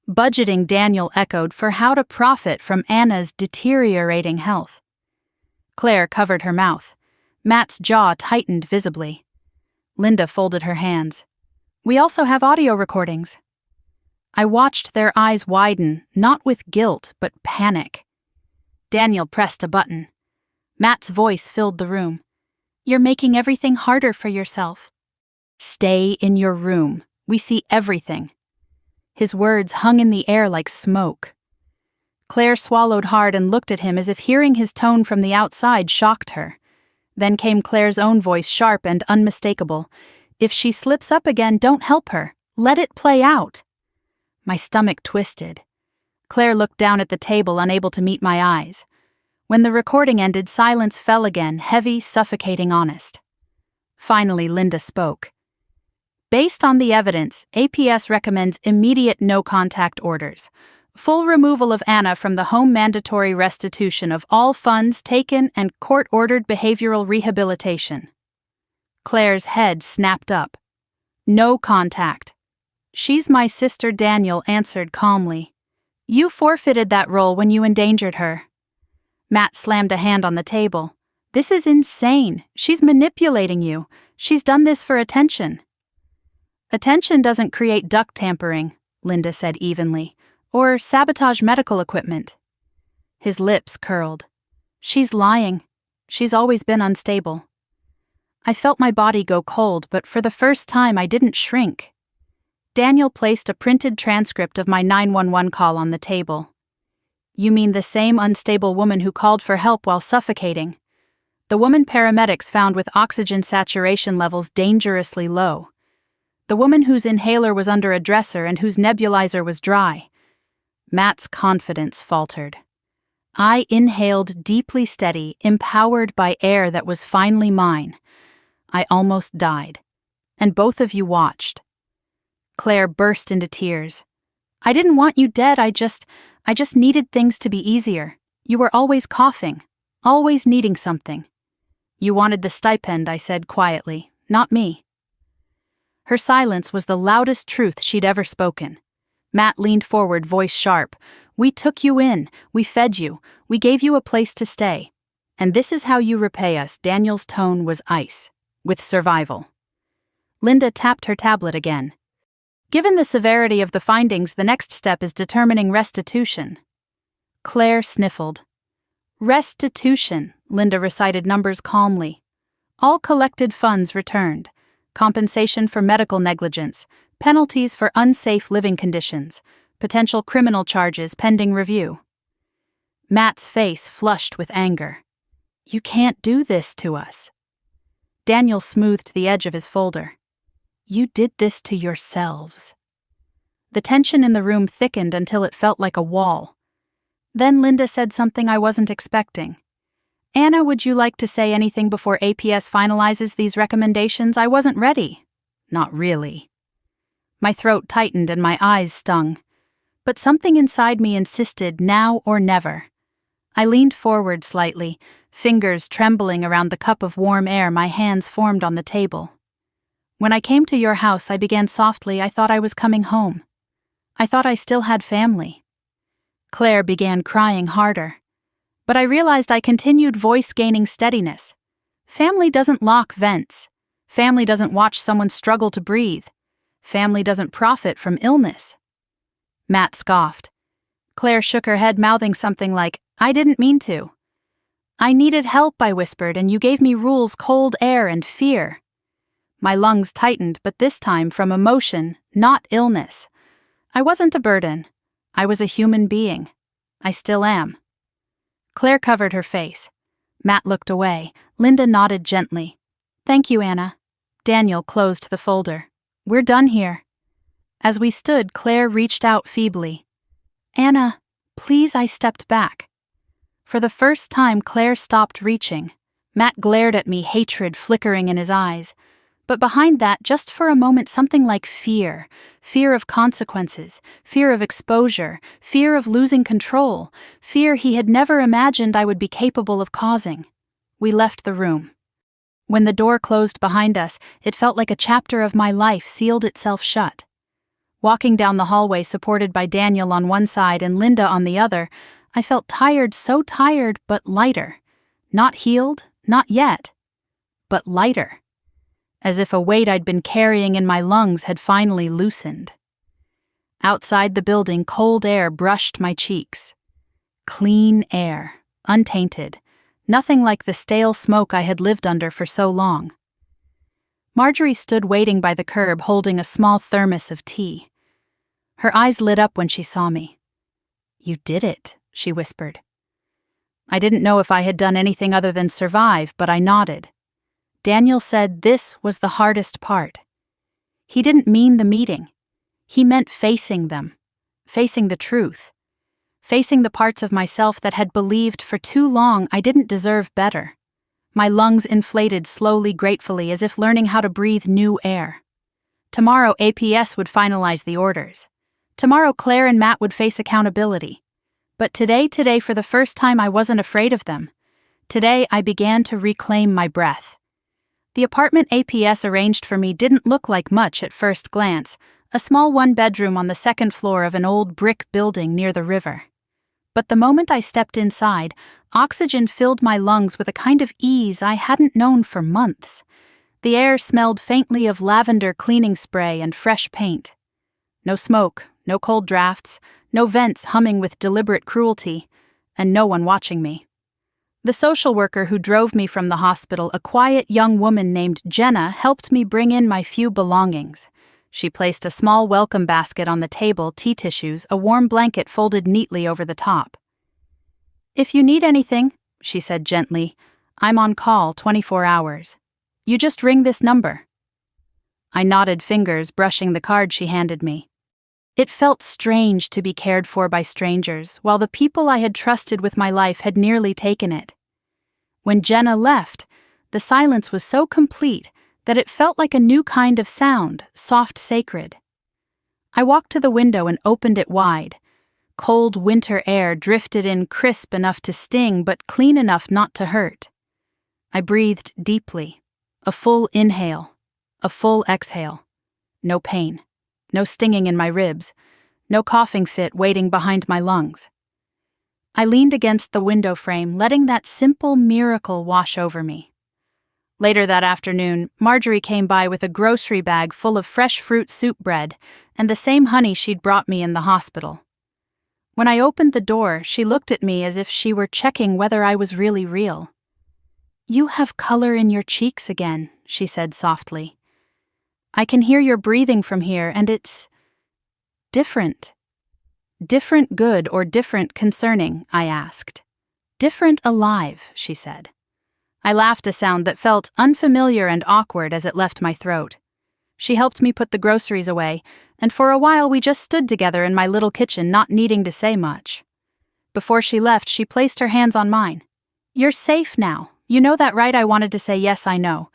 Budgeting, Daniel echoed, for how to profit from Anna's deteriorating health. Claire covered her mouth. Matt's jaw tightened visibly. Linda folded her hands. "We also have audio recordings." I watched their eyes widen, not with guilt, but panic. Daniel pressed a button. Matt's voice filled the room. "You're making everything harder for yourself." "Stay in your room. We see everything." His words hung in the air like smoke. Claire swallowed hard and looked at him as if hearing his tone from the outside shocked her. Then came Claire's own voice, sharp and unmistakable. "If she slips up again, don't help her. Let it play out." My stomach twisted. Claire looked down at the table, unable to meet my eyes. When the recording ended, silence fell again, heavy, suffocating, honest. Finally, Linda spoke. "Based on the evidence, APS recommends immediate no-contact orders, full removal of Anna from the home, mandatory restitution of all funds taken, and court-ordered behavioral rehabilitation." Claire's head snapped up. "No contact." "She's my sister," Daniel answered calmly. "You forfeited that role when you endangered her." Matt slammed a hand on the table. "This is insane. She's manipulating you. She's done this for attention." "Attention doesn't create duct tampering," Linda said evenly, "or sabotage medical equipment." His lips curled. "She's lying. She's always been unstable. I felt my body go cold, but for the first time I didn't shrink. Daniel placed a printed transcript of my 911 call on the table. You mean the same unstable woman who called for help while suffocating? The woman paramedics found with oxygen saturation levels dangerously low. The woman whose inhaler was under a dresser and whose nebulizer was dry. Matt's confidence faltered. I inhaled deeply steady, empowered by air that was finally mine. I almost died. And both of you watched. Claire burst into tears. I didn't want you dead, I just needed things to be easier. You were always coughing, always needing something. You wanted the stipend, I said quietly, not me. Her silence was the loudest truth she'd ever spoken. Matt leaned forward, voice sharp. We took you in, we fed you, we gave you a place to stay. And this is how you repay us. Daniel's tone was ice, with survival. Linda tapped her tablet again. Given the severity of the findings, the next step is determining restitution. Claire sniffled. Restitution, Linda recited numbers calmly. All collected funds returned. Compensation for medical negligence, penalties for unsafe living conditions, potential criminal charges pending review. Matt's face flushed with anger. You can't do this to us. Daniel smoothed the edge of his folder. You did this to yourselves. The tension in the room thickened until it felt like a wall. Then Linda said something I wasn't expecting. Anna, would you like to say anything before APS finalizes these recommendations? I wasn't ready. Not really. My throat tightened and my eyes stung. But something inside me insisted now or never. I leaned forward slightly, fingers trembling around the cup of warm air my hands formed on the table. When I came to your house, I began softly. I thought I was coming home. I thought I still had family. Claire began crying harder. But I realized I continued, voice gaining steadiness. Family doesn't lock vents. Family doesn't watch someone struggle to breathe. Family doesn't profit from illness. Matt scoffed. Claire shook her head, mouthing something like, I didn't mean to. I needed help, I whispered, and you gave me rules, cold air, and fear. My lungs tightened, but this time from emotion, not illness. I wasn't a burden. I was a human being. I still am. Claire covered her face. Matt looked away. Linda nodded gently. Thank you, Anna. Daniel closed the folder. We're done here. As we stood, Claire reached out feebly. Anna, please. I stepped back. For the first time, Claire stopped reaching. Matt glared at me, hatred flickering in his eyes. But behind that, just for a moment, something like fear. Fear of consequences, fear of exposure, fear of losing control, fear he had never imagined I would be capable of causing. We left the room. When the door closed behind us, it felt like a chapter of my life sealed itself shut. Walking down the hallway supported by Daniel on one side and Linda on the other, I felt tired, so tired, but lighter. Not healed, not yet, but lighter. As if a weight I'd been carrying in my lungs had finally loosened. Outside the building, cold air brushed my cheeks. Clean air, untainted, nothing like the stale smoke I had lived under for so long. Marjorie stood waiting by the curb holding a small thermos of tea. Her eyes lit up when she saw me. You did it, she whispered. I didn't know if I had done anything other than survive, but I nodded. Daniel said this was the hardest part. He didn't mean the meeting. He meant facing them, facing the truth, facing the parts of myself that had believed for too long I didn't deserve better. My lungs inflated slowly, gratefully, as if learning how to breathe new air. Tomorrow APS would finalize the orders. Tomorrow Claire and Matt would face accountability. But today, for the first time, I wasn't afraid of them. Today, I began to reclaim my breath. The apartment APS arranged for me didn't look like much at first glance, a small one-bedroom on the second floor of an old brick building near the river. But the moment I stepped inside, oxygen filled my lungs with a kind of ease I hadn't known for months. The air smelled faintly of lavender cleaning spray and fresh paint. No smoke, no cold drafts, no vents humming with deliberate cruelty, and no one watching me. The social worker who drove me from the hospital, a quiet young woman named Jenna, helped me bring in my few belongings. She placed a small welcome basket on the table, tea tissues, a warm blanket folded neatly over the top. "If you need anything," she said gently, "I'm on call 24 hours. You just ring this number." I nodded, fingers brushing the card she handed me. It felt strange to be cared for by strangers, while the people I had trusted with my life had nearly taken it. When Jenna left, the silence was so complete that it felt like a new kind of sound, soft, sacred. I walked to the window and opened it wide. Cold winter air drifted in, crisp enough to sting but clean enough not to hurt. I breathed deeply. A full inhale, a full exhale. No pain. No stinging in my ribs, no coughing fit waiting behind my lungs. I leaned against the window frame, letting that simple miracle wash over me. Later that afternoon, Marjorie came by with a grocery bag full of fresh fruit soup bread and the same honey she'd brought me in the hospital. When I opened the door, she looked at me as if she were checking whether I was really real. "You have color in your cheeks again," she said softly. "I can hear your breathing from here, and it's different." "Different good or different concerning?" I asked. "Different alive," she said. I laughed, a sound that felt unfamiliar and awkward as it left my throat. She helped me put the groceries away, and for a while we just stood together in my little kitchen, not needing to say much. Before she left, she placed her hands on mine. "You're safe now. You know that, right?" I wanted to say, "Yes, I know."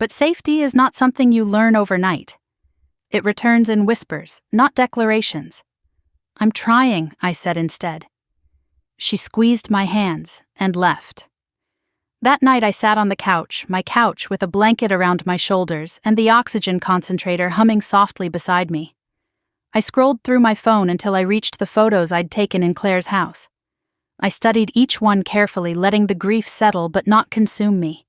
But safety is not something you learn overnight. It returns in whispers, not declarations. "I'm trying," I said instead. She squeezed my hands and left. That night I sat on the couch, my couch with a blanket around my shoulders and the oxygen concentrator humming softly beside me. I scrolled through my phone until I reached the photos I'd taken in Claire's house. I studied each one carefully, letting the grief settle but not consume me.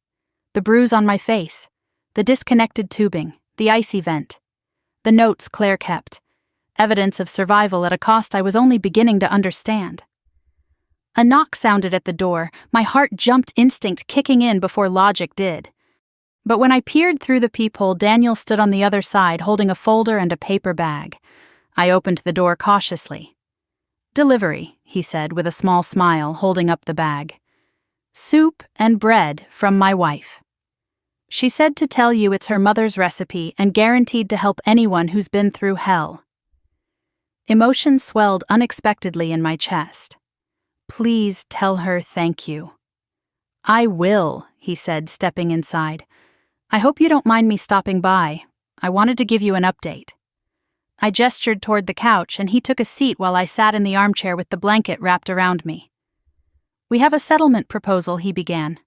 The bruise on my face, the disconnected tubing, the icy vent. The notes Claire kept. Evidence of survival at a cost I was only beginning to understand. A knock sounded at the door, my heart jumped, instinct kicking in before logic did. But when I peered through the peephole, Daniel stood on the other side holding a folder and a paper bag. I opened the door cautiously. "Delivery," he said with a small smile, holding up the bag. "Soup and bread from my wife. She said to tell you it's her mother's recipe and guaranteed to help anyone who's been through hell." Emotion swelled unexpectedly in my chest. "Please tell her thank you." "I will," he said, stepping inside. "I hope you don't mind me stopping by. I wanted to give you an update." I gestured toward the couch and he took a seat while I sat in the armchair with the blanket wrapped around me. "We have a settlement proposal," he began.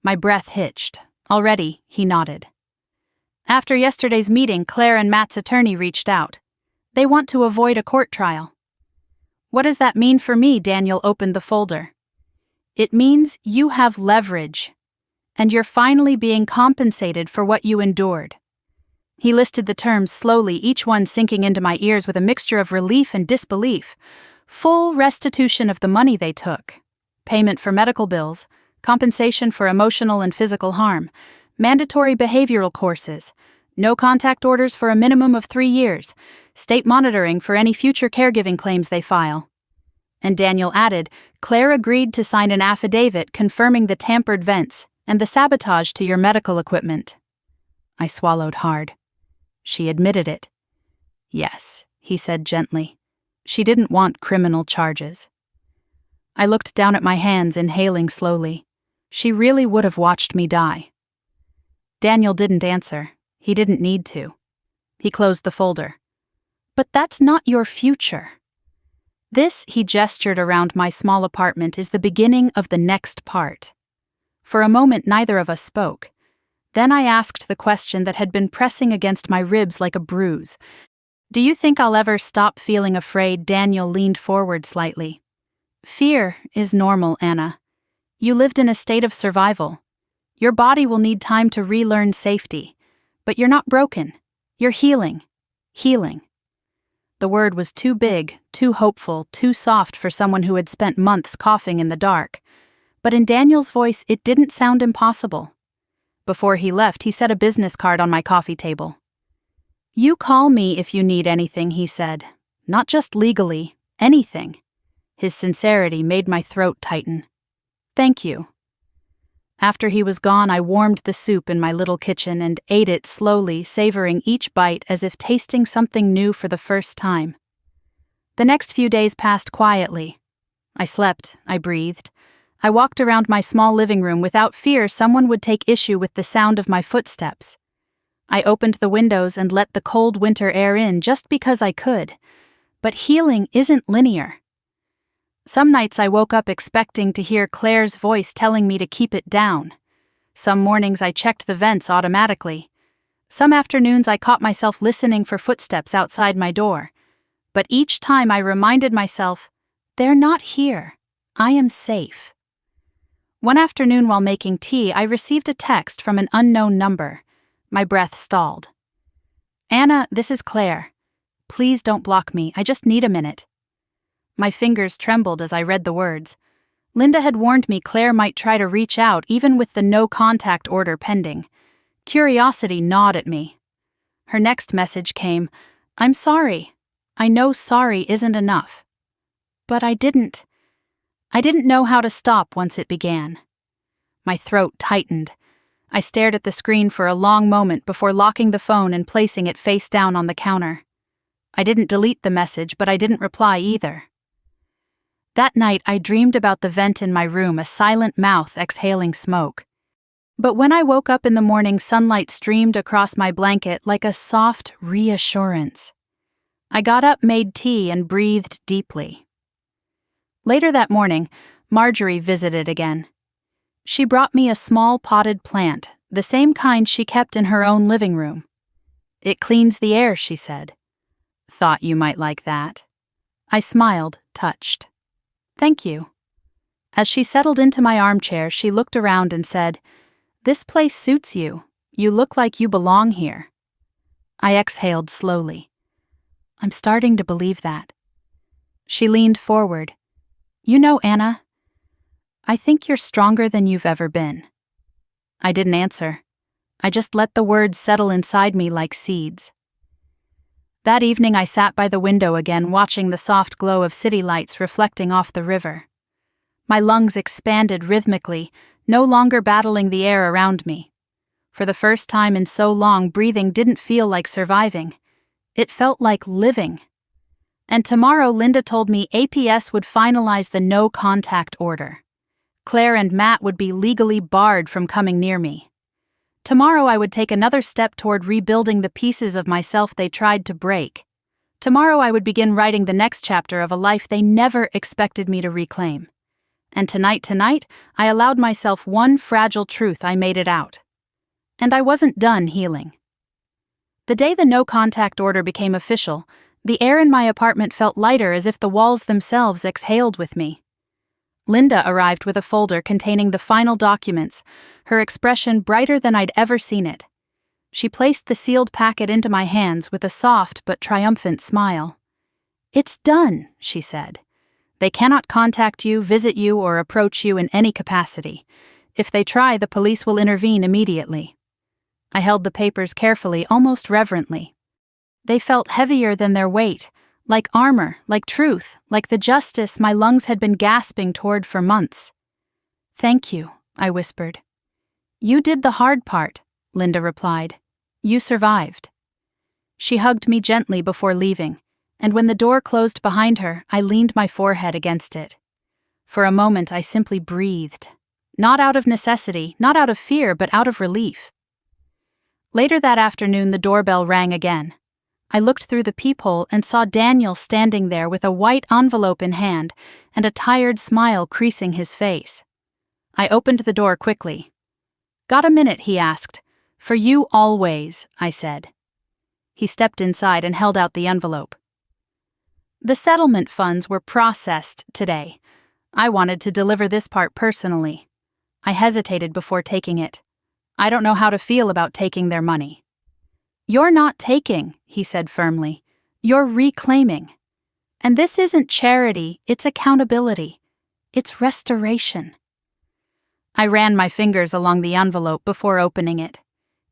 My breath hitched. "Already," he nodded. "After yesterday's meeting, Claire and Matt's attorney reached out. They want to avoid a court trial." "What does that mean for me?" Daniel opened the folder. "It means you have leverage, and you're finally being compensated for what you endured." He listed the terms slowly, each one sinking into my ears with a mixture of relief and disbelief. Full restitution of the money they took. Payment for medical bills. Compensation for emotional and physical harm. Mandatory behavioral courses. No contact orders for a minimum of 3 years. State monitoring for any future caregiving claims they file. And Daniel added, Claire agreed to sign an affidavit confirming the tampered vents and the sabotage to your medical equipment. I swallowed hard. She admitted it. Yes, he said gently. She didn't want criminal charges. I looked down at my hands, inhaling slowly. She really would have watched me die. Daniel didn't answer. He didn't need to. He closed the folder. But that's not your future. This, he gestured around my small apartment, is the beginning of the next part. For a moment, neither of us spoke. Then I asked the question that had been pressing against my ribs like a bruise. Do you think I'll ever stop feeling afraid? Daniel leaned forward slightly. Fear is normal, Anna. You lived in a state of survival. Your body will need time to relearn safety. But you're not broken. You're healing. Healing. The word was too big, too hopeful, too soft for someone who had spent months coughing in the dark. But in Daniel's voice, it didn't sound impossible. Before he left, he set a business card on my coffee table. "You call me if you need anything," he said. "Not just legally, anything." His sincerity made my throat tighten. "Thank you." After he was gone, I warmed the soup in my little kitchen and ate it slowly, savoring each bite as if tasting something new for the first time. The next few days passed quietly. I slept, I breathed. I walked around my small living room without fear someone would take issue with the sound of my footsteps. I opened the windows and let the cold winter air in just because I could. But healing isn't linear. Some nights I woke up expecting to hear Claire's voice telling me to keep it down. Some mornings I checked the vents automatically. Some afternoons I caught myself listening for footsteps outside my door. But each time I reminded myself, they're not here. I am safe. One afternoon while making tea, I received a text from an unknown number. My breath stalled. "Anna, this is Claire. Please don't block me. I just need a minute." My fingers trembled as I read the words. Linda had warned me Claire might try to reach out even with the no-contact order pending. Curiosity gnawed at me. Her next message came, "I'm sorry. I know sorry isn't enough." But I didn't know how to stop once it began. My throat tightened. I stared at the screen for a long moment before locking the phone and placing it face down on the counter. I didn't delete the message, but I didn't reply either. That night, I dreamed about the vent in my room, a silent mouth exhaling smoke. But when I woke up in the morning, sunlight streamed across my blanket like a soft reassurance. I got up, made tea, and breathed deeply. Later that morning, Marjorie visited again. She brought me a small potted plant, the same kind she kept in her own living room. "It cleans the air," she said. "Thought you might like that." I smiled, touched. "Thank you." As she settled into my armchair, she looked around and said, "This place suits you. You look like you belong here." I exhaled slowly. I'm starting to believe that. She leaned forward. "You know, Anna, I think you're stronger than you've ever been." I didn't answer. I just let the words settle inside me like seeds. That evening I sat by the window again, watching the soft glow of city lights reflecting off the river. My lungs expanded rhythmically, no longer battling the air around me. For the first time in so long, breathing didn't feel like surviving. It felt like living. And tomorrow, Linda told me APS would finalize the no-contact order. Claire and Matt would be legally barred from coming near me. Tomorrow I would take another step toward rebuilding the pieces of myself they tried to break. Tomorrow I would begin writing the next chapter of a life they never expected me to reclaim. And tonight, I allowed myself one fragile truth. I made it out. And I wasn't done healing. The day the no-contact order became official, the air in my apartment felt lighter, as if the walls themselves exhaled with me. Linda arrived with a folder containing the final documents, her expression brighter than I'd ever seen it. She placed the sealed packet into my hands with a soft but triumphant smile. "It's done," she said. "They cannot contact you, visit you, or approach you in any capacity. If they try, the police will intervene immediately." I held the papers carefully, almost reverently. They felt heavier than their weight, like armor, like truth, like the justice my lungs had been gasping toward for months. "Thank you," I whispered. "You did the hard part," Linda replied. "You survived." She hugged me gently before leaving, and when the door closed behind her, I leaned my forehead against it. For a moment, I simply breathed. Not out of necessity, not out of fear, but out of relief. Later that afternoon, the doorbell rang again. I looked through the peephole and saw Daniel standing there with a white envelope in hand and a tired smile creasing his face. I opened the door quickly. "Got a minute?" he asked. "For you always," I said. He stepped inside and held out the envelope. The settlement funds were processed today. I wanted to deliver this part personally. I hesitated before taking it. I don't know how to feel about taking their money. "You're not taking," he said firmly. "You're reclaiming. And this isn't charity, it's accountability. It's restoration." I ran my fingers along the envelope before opening it.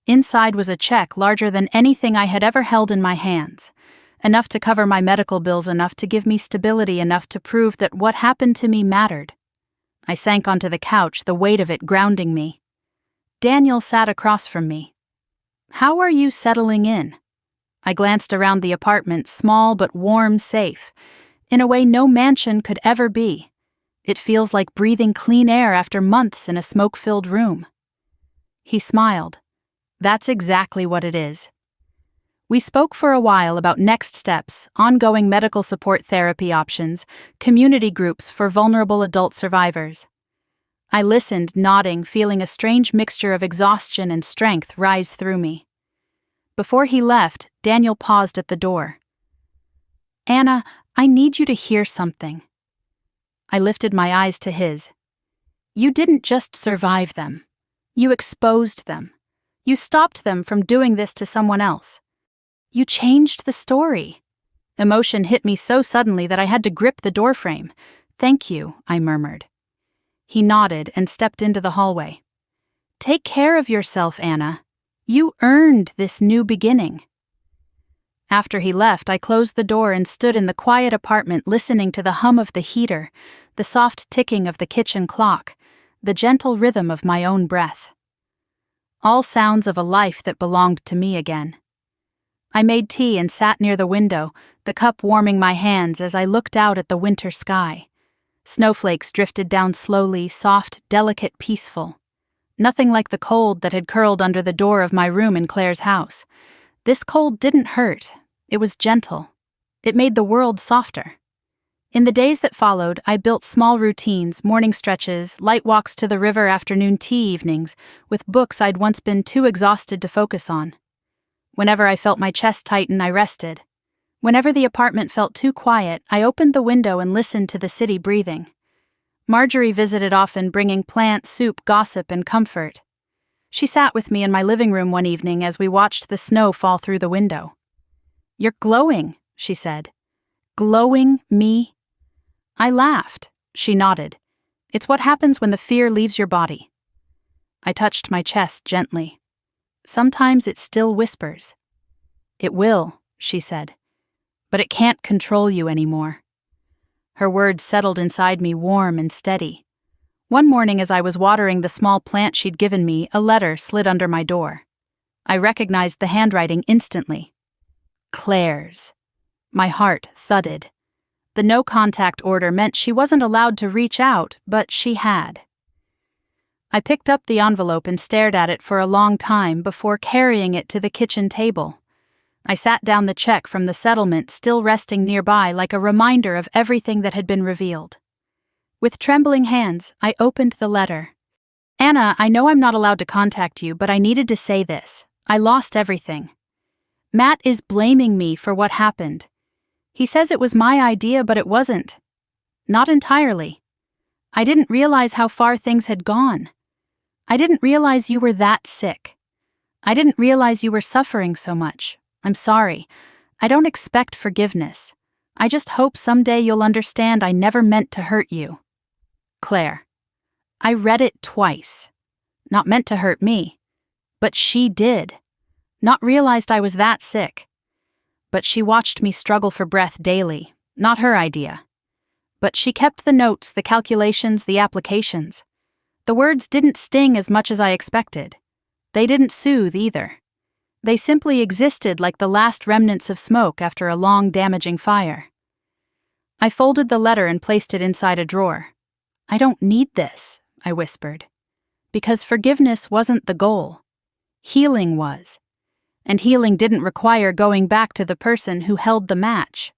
Inside was a check larger than anything I had ever held in my hands. Enough to cover my medical bills, enough to give me stability, enough to prove that what happened to me mattered. I sank onto the couch, the weight of it grounding me. Daniel sat across from me. "How are you settling in?" I glanced around the apartment, small but warm, safe, in a way no mansion could ever be. It feels like breathing clean air after months in a smoke-filled room. He smiled. "That's exactly what it is." We spoke for a while about next steps, ongoing medical support therapy options, community groups for vulnerable adult survivors. I listened, nodding, feeling a strange mixture of exhaustion and strength rise through me. Before he left, Daniel paused at the door. "Anna, I need you to hear something." I lifted my eyes to his. "You didn't just survive them. You exposed them. You stopped them from doing this to someone else. You changed the story." Emotion hit me so suddenly that I had to grip the doorframe. "Thank you," I murmured. He nodded and stepped into the hallway. "Take care of yourself, Anna. You earned this new beginning." After he left, I closed the door and stood in the quiet apartment listening to the hum of the heater, the soft ticking of the kitchen clock, the gentle rhythm of my own breath. All sounds of a life that belonged to me again. I made tea and sat near the window, the cup warming my hands as I looked out at the winter sky. Snowflakes drifted down slowly, soft, delicate, peaceful. Nothing like the cold that had curled under the door of my room in Claire's house. This cold didn't hurt. It was gentle. It made the world softer. In the days that followed, I built small routines, morning stretches, light walks to the river, afternoon tea evenings, with books I'd once been too exhausted to focus on. Whenever I felt my chest tighten, I rested. Whenever the apartment felt too quiet, I opened the window and listened to the city breathing. Marjorie visited often, bringing plants, soup, gossip, and comfort. She sat with me in my living room one evening as we watched the snow fall through the window. "You're glowing," she said. "Glowing me?" I laughed. She nodded. "It's what happens when the fear leaves your body." I touched my chest gently. "Sometimes it still whispers." "It will," she said. "But it can't control you anymore." Her words settled inside me, warm and steady. One morning as I was watering the small plant she'd given me, a letter slid under my door. I recognized the handwriting instantly. Claire's. My heart thudded. The no-contact order meant she wasn't allowed to reach out, but she had. I picked up the envelope and stared at it for a long time before carrying it to the kitchen table. I sat down, the check from the settlement still resting nearby like a reminder of everything that had been revealed. With trembling hands, I opened the letter. "Anna, I know I'm not allowed to contact you, but I needed to say this. I lost everything. Matt is blaming me for what happened. He says it was my idea, but it wasn't. Not entirely. I didn't realize how far things had gone. I didn't realize you were that sick. I didn't realize you were suffering so much. I'm sorry. I don't expect forgiveness. I just hope someday you'll understand I never meant to hurt you. Claire." I read it twice. Not meant to hurt me. But she did. Not realized I was that sick. But she watched me struggle for breath daily. Not her idea. But she kept the notes, the calculations, the applications. The words didn't sting as much as I expected. They didn't soothe either. They simply existed like the last remnants of smoke after a long, damaging fire. I folded the letter and placed it inside a drawer. "I don't need this," I whispered. Because forgiveness wasn't the goal. Healing was. And healing didn't require going back to the person who held the match.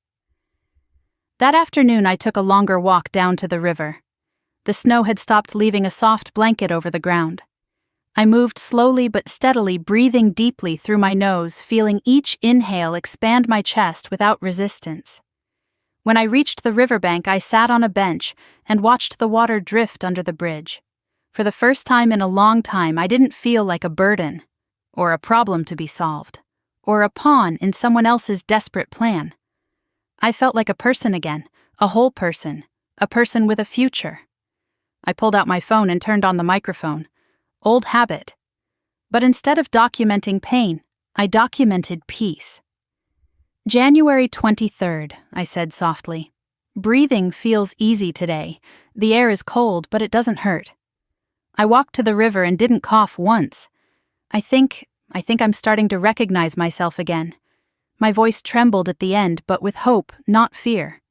That afternoon I took a longer walk down to the river. The snow had stopped, leaving a soft blanket over the ground. I moved slowly but steadily, breathing deeply through my nose, feeling each inhale expand my chest without resistance. When I reached the riverbank, I sat on a bench and watched the water drift under the bridge. For the first time in a long time, I didn't feel like a burden, or a problem to be solved, or a pawn in someone else's desperate plan. I felt like a person again, a whole person, a person with a future. I pulled out my phone and turned on the microphone. Old habit. But instead of documenting pain, I documented peace. January 23rd, I said softly. Breathing feels easy today. The air is cold, but it doesn't hurt. I walked to the river and didn't cough once. I think I'm starting to recognize myself again. My voice trembled at the end, but with hope, not fear.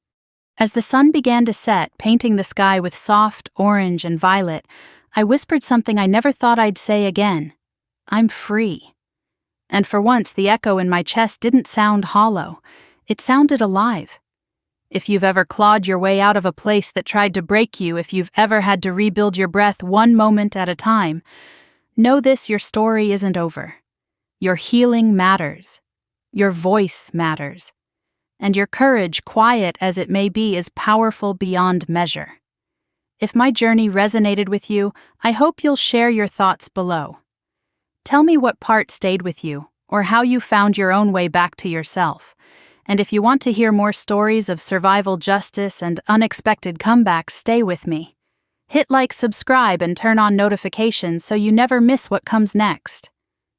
As the sun began to set, painting the sky with soft orange and violet, I whispered something I never thought I'd say again. I'm free. And for once, the echo in my chest didn't sound hollow. It sounded alive. If you've ever clawed your way out of a place that tried to break you, if you've ever had to rebuild your breath one moment at a time, know this: your story isn't over. Your healing matters. Your voice matters. And your courage, quiet as it may be, is powerful beyond measure. If my journey resonated with you, I hope you'll share your thoughts below. Tell me what part stayed with you, or how you found your own way back to yourself. And if you want to hear more stories of survival justice and unexpected comebacks, stay with me. Hit like, subscribe, and turn on notifications so you never miss what comes next.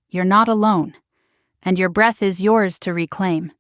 You're not alone, and your breath is yours to reclaim.